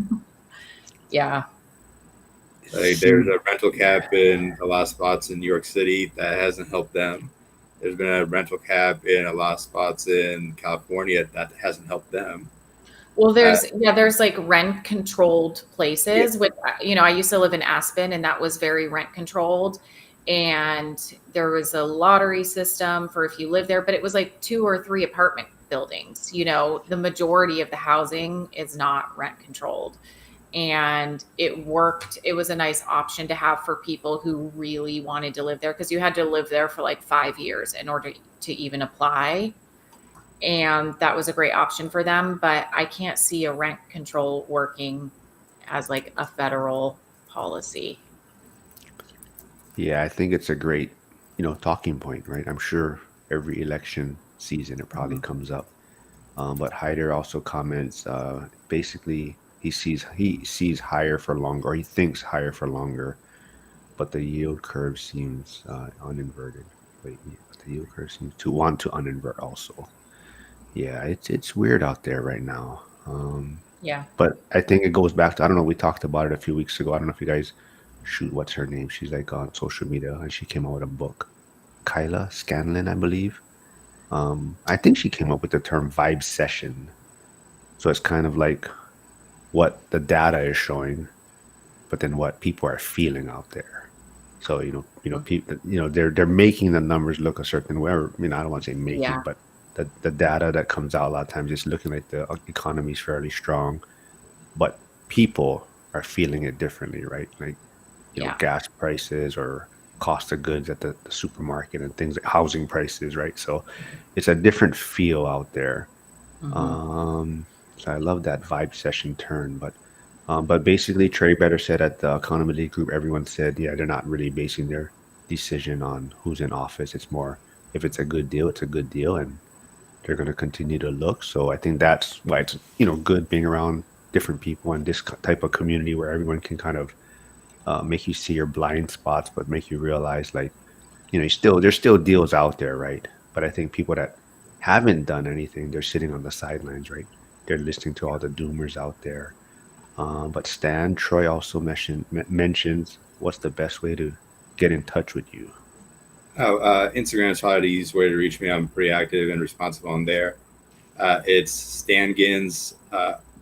Yeah. Like, there's a rental cap in a lot of spots in New York City that hasn't helped them. There's been a rental cap in a lot of spots in California that hasn't helped them. Well, Uh, there's like rent controlled yeah, places with, I used to live in Aspen, and that was very rent controlled. And there was a lottery system for if you live there, but it was like 2 or 3 apartment buildings. The majority of the housing is not rent controlled. And it worked. It was a nice option to have for people who really wanted to live there, because you had to live there for like 5 years in order to even apply. And that was a great option for them, but I can't see a rent control working as like a federal policy. yeah. I think it's a great, talking point, right? I'm sure every election season it probably mhm. comes up. But Hyder also comments, basically he sees higher for longer, or he thinks higher for longer, but the yield curve seems uninverted. Wait, yeah, but the yield curve seems to want to uninvert also. Yeah, it's weird out there right now. Yeah. But I think it goes back to, I don't know, we talked about it a few weeks ago. I don't know if you guys shoot, what's her name? She's like on social media and she came out with a book. Kyla Scanlon, I believe. I think she came up with the term vibe session. So it's kind of like what the data is showing, but then what people are feeling out there. So people, they're making the numbers look a certain way. Or, I don't want to say making, Yeah. but the data that comes out a lot of times is looking like the economy is fairly strong, but people are feeling it differently, right? Like, Yeah. gas prices or cost of goods at the supermarket and things like housing prices, right? So it's a different feel out there. Hmm. Um, so I love that vibe session turn, but basically Trey Better said at the accountability group, everyone said, yeah, they're not really basing their decision on who's in office. It's more, if it's a good deal, it's a good deal, and they're going to continue to look. So I think that's why it's good being around different people and this type of community where everyone can kind of make you see your blind spots, but make you realize, like, there's still deals out there, right? But I think people that haven't done anything, they're sitting on the sidelines, right? They're listening to all the doomers out there. But Stan Troy also mentions, what's the best way to get in touch with you? Oh, Instagram is probably the easiest way to reach me. I'm pretty active and responsive on there. It's Stan Gins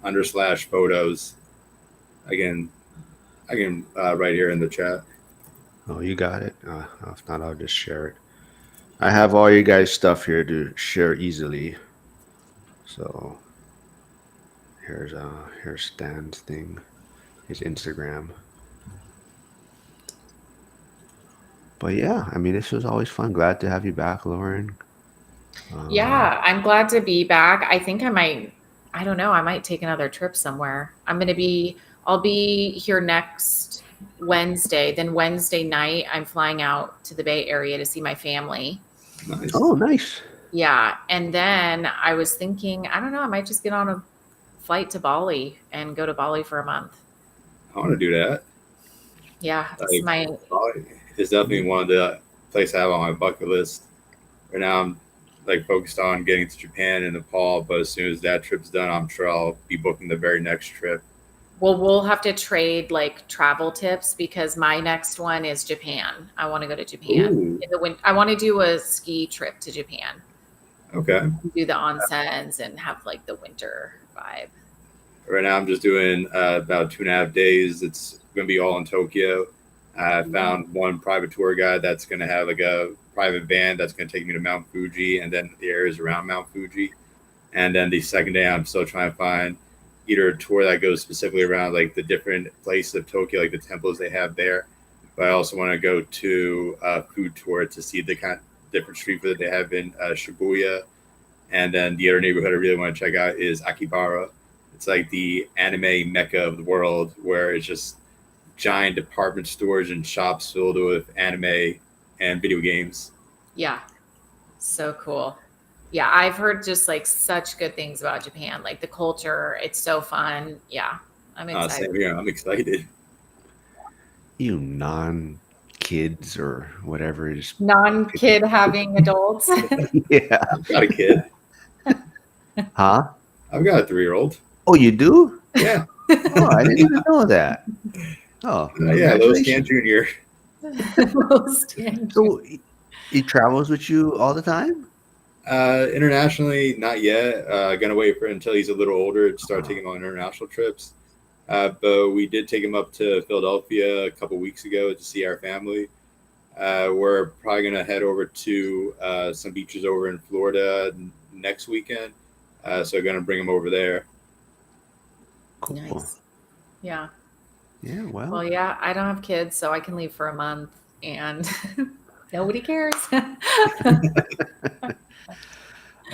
under slash photos. Again, I can right here in the chat. Oh, you got it. If not, I'll just share it. I have all you guys' stuff here to share easily. So here's Stan's thing, his Instagram. But yeah, I mean, this was always fun. Glad to have you back, Lauren. Yeah. I'm glad to be back. I don't know, I might take another trip somewhere. I'll be here next Wednesday. Then Wednesday night, I'm flying out to the Bay Area to see my family. Nice. Oh, nice. Yeah. And then I was thinking, I don't know, I might just get on a flight to Bali and go to Bali for a month. I want to do that. Yeah. Like, it's definitely one of the places I have on my bucket list. Right now, I'm like focused on getting to Japan and Nepal, but as soon as that trip's done, I'm sure I'll be booking the very next trip. Well, we'll have to trade like travel tips because my next one is Japan. I want to go to Japan Ooh, in the winter. I want to do a ski trip to Japan, okay. do the onsens and have like the winter vibe. Right now, I'm just doing about 2.5 days. It's going to be all in Tokyo. I found one private tour guide that's going to have like a private van that's going to take me to Mount Fuji and then the areas around Mount Fuji. And then the second day, I'm still trying to find either a tour that goes specifically around like the different places of Tokyo, like the temples they have there. But I also want to go to a food tour to see the kind of different street food that they have in Shibuya. And then the other neighborhood I really want to check out is Akihabara. It's like the anime mecca of the world, where it's just giant department stores and shops filled with anime and video games. Yeah. So cool. Yeah. I've heard just like such good things about Japan, like the culture. It's so fun. Yeah. I'm excited. Same here. I'm excited. You non-kids or whatever, just Non-kid having adults. yeah. I've got a kid. Huh? I've got a 3-year-old. Oh, you do? Yeah. Oh, I didn't even know that. Oh, Yeah, Little Stan congratulations. Jr. So he travels with you all the time? Internationally, not yet. Gonna wait for until he's a little older to start taking him on international trips. But we did take him up to Philadelphia a couple weeks ago to see our family. We're probably gonna head over to some beaches over in Florida next weekend. So gonna bring him over there. Cool. Nice. Yeah. Yeah, well. Well, yeah, I don't have kids, so I can leave for a month and nobody cares.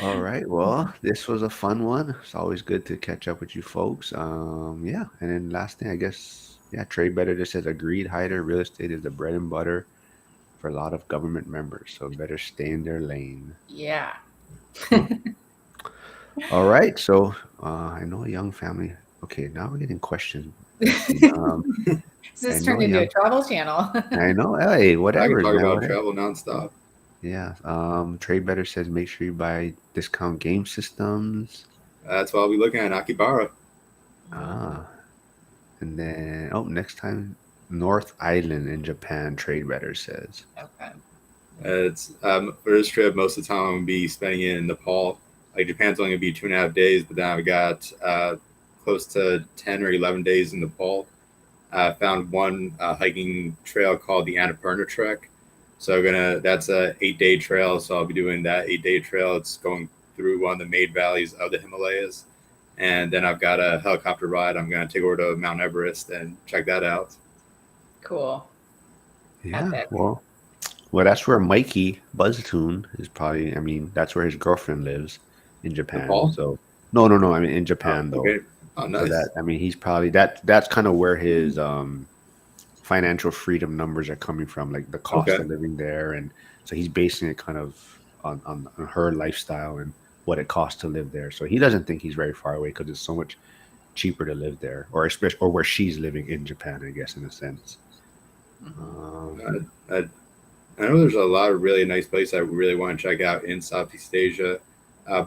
All right. Well, this was a fun one. It's always good to catch up with you folks. Yeah. And then last thing, I guess, yeah, Trey Better just says agreed, Hyder. Real estate is the bread and butter for a lot of government members. So better stay in their lane. Yeah. All right. So I know a young family. Okay, now we're getting questions. Let's see. This I turned know, into a young. travel channel. I know. Hey, I can whatever, talk man. about Whatever. travel nonstop. Yeah. Trade Better says make sure you buy discount game systems. That's what I'll be looking at, Akibara. Ah. And then next time North Island in Japan, Trade Better says. Okay. It's for this trip, most of the time I'm gonna be spending it in Nepal. Like Japan's only gonna be 2.5 days, but then I've got close to 10 or 11 days in Nepal. I found one hiking trail called the Annapurna Trek. So that's a 8-day trail. So I'll be doing that 8-day trail. It's going through one of the main valleys of the Himalayas, and then I've got a helicopter ride. I'm gonna take over to Mount Everest and check that out. Cool. Yeah. Epic. Well, that's where Mikey Buzztune is probably. I mean, that's where his girlfriend lives in Japan. Nepal? So no. I mean, in Oh, Japan though. okay. Oh, So that nice. I mean, he's probably that's kind of where his financial freedom numbers are coming from, like the cost Okay. of living there, and so he's basing it kind of on her lifestyle and what it costs to live there. So he doesn't think he's very far away because it's so much cheaper to live there, or especially or where she's living in Japan, I guess, in a sense. Um, I, I know there's a lot of really nice places I really want to check out in Southeast Asia.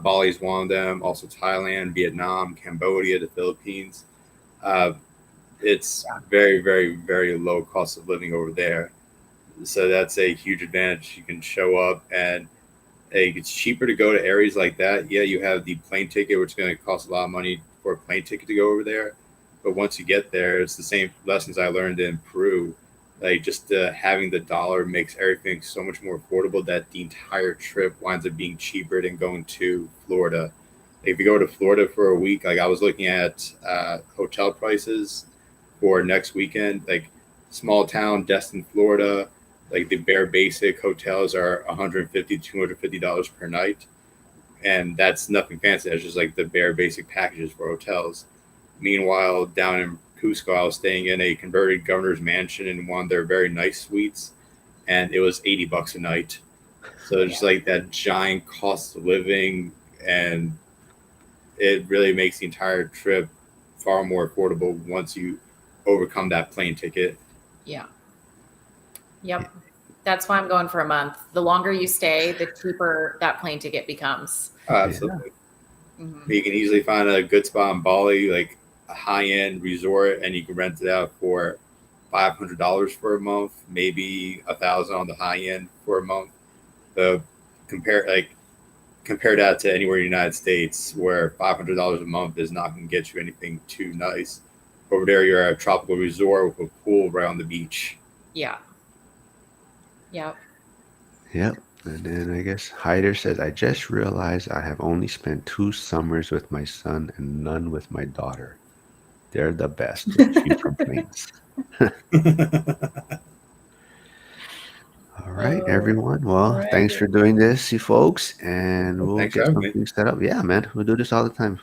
Bali's one of them. Also Thailand, Vietnam, Cambodia, the Philippines. Uh, it's very, very, very low cost of living over there. So that's a huge advantage. You can show up and hey, it's cheaper to go to areas like that. Yeah, you have the plane ticket, which is going to cost a lot of money for a plane ticket to go over there. But once you get there, it's the same lessons I learned in Peru. Like just having the dollar makes everything so much more affordable that the entire trip winds up being cheaper than going to Florida. Like if you go to Florida for a week, like I was looking at hotel prices for next weekend, like small town Destin, Florida, like the bare basic hotels are $150, $250 per night, and that's nothing fancy. That's just like the bare basic packages for hotels. Meanwhile, down in Cusco, I was staying in a converted governor's mansion in one of their very nice suites, and it was $80 a night. So it's just like that giant cost of living, and it really makes the entire trip far more affordable once you overcome that plane ticket. Yeah. Yep. That's why I'm going for a month. The longer you stay, the cheaper that plane ticket becomes. Absolutely. Mhm. You can easily find a good spot in Bali, like a high-end resort, and you can rent it out for $500 for a month, maybe $1,000 on the high end for a month. So compare that to anywhere in the United States, where $500 a month is not going to get you anything too nice. Over there, you're at a tropical resort with a pool right on the beach. Yeah. Yep. Yep. And then I guess Hyder says, I just realized I have only spent 2 summers with my son and none with my daughter. They're the best with few complaints. All right, everyone. All Well, right. thanks for doing this, you folks, and we'll Thanks for get having me. something set up. Yeah, man, we'll do this all the time.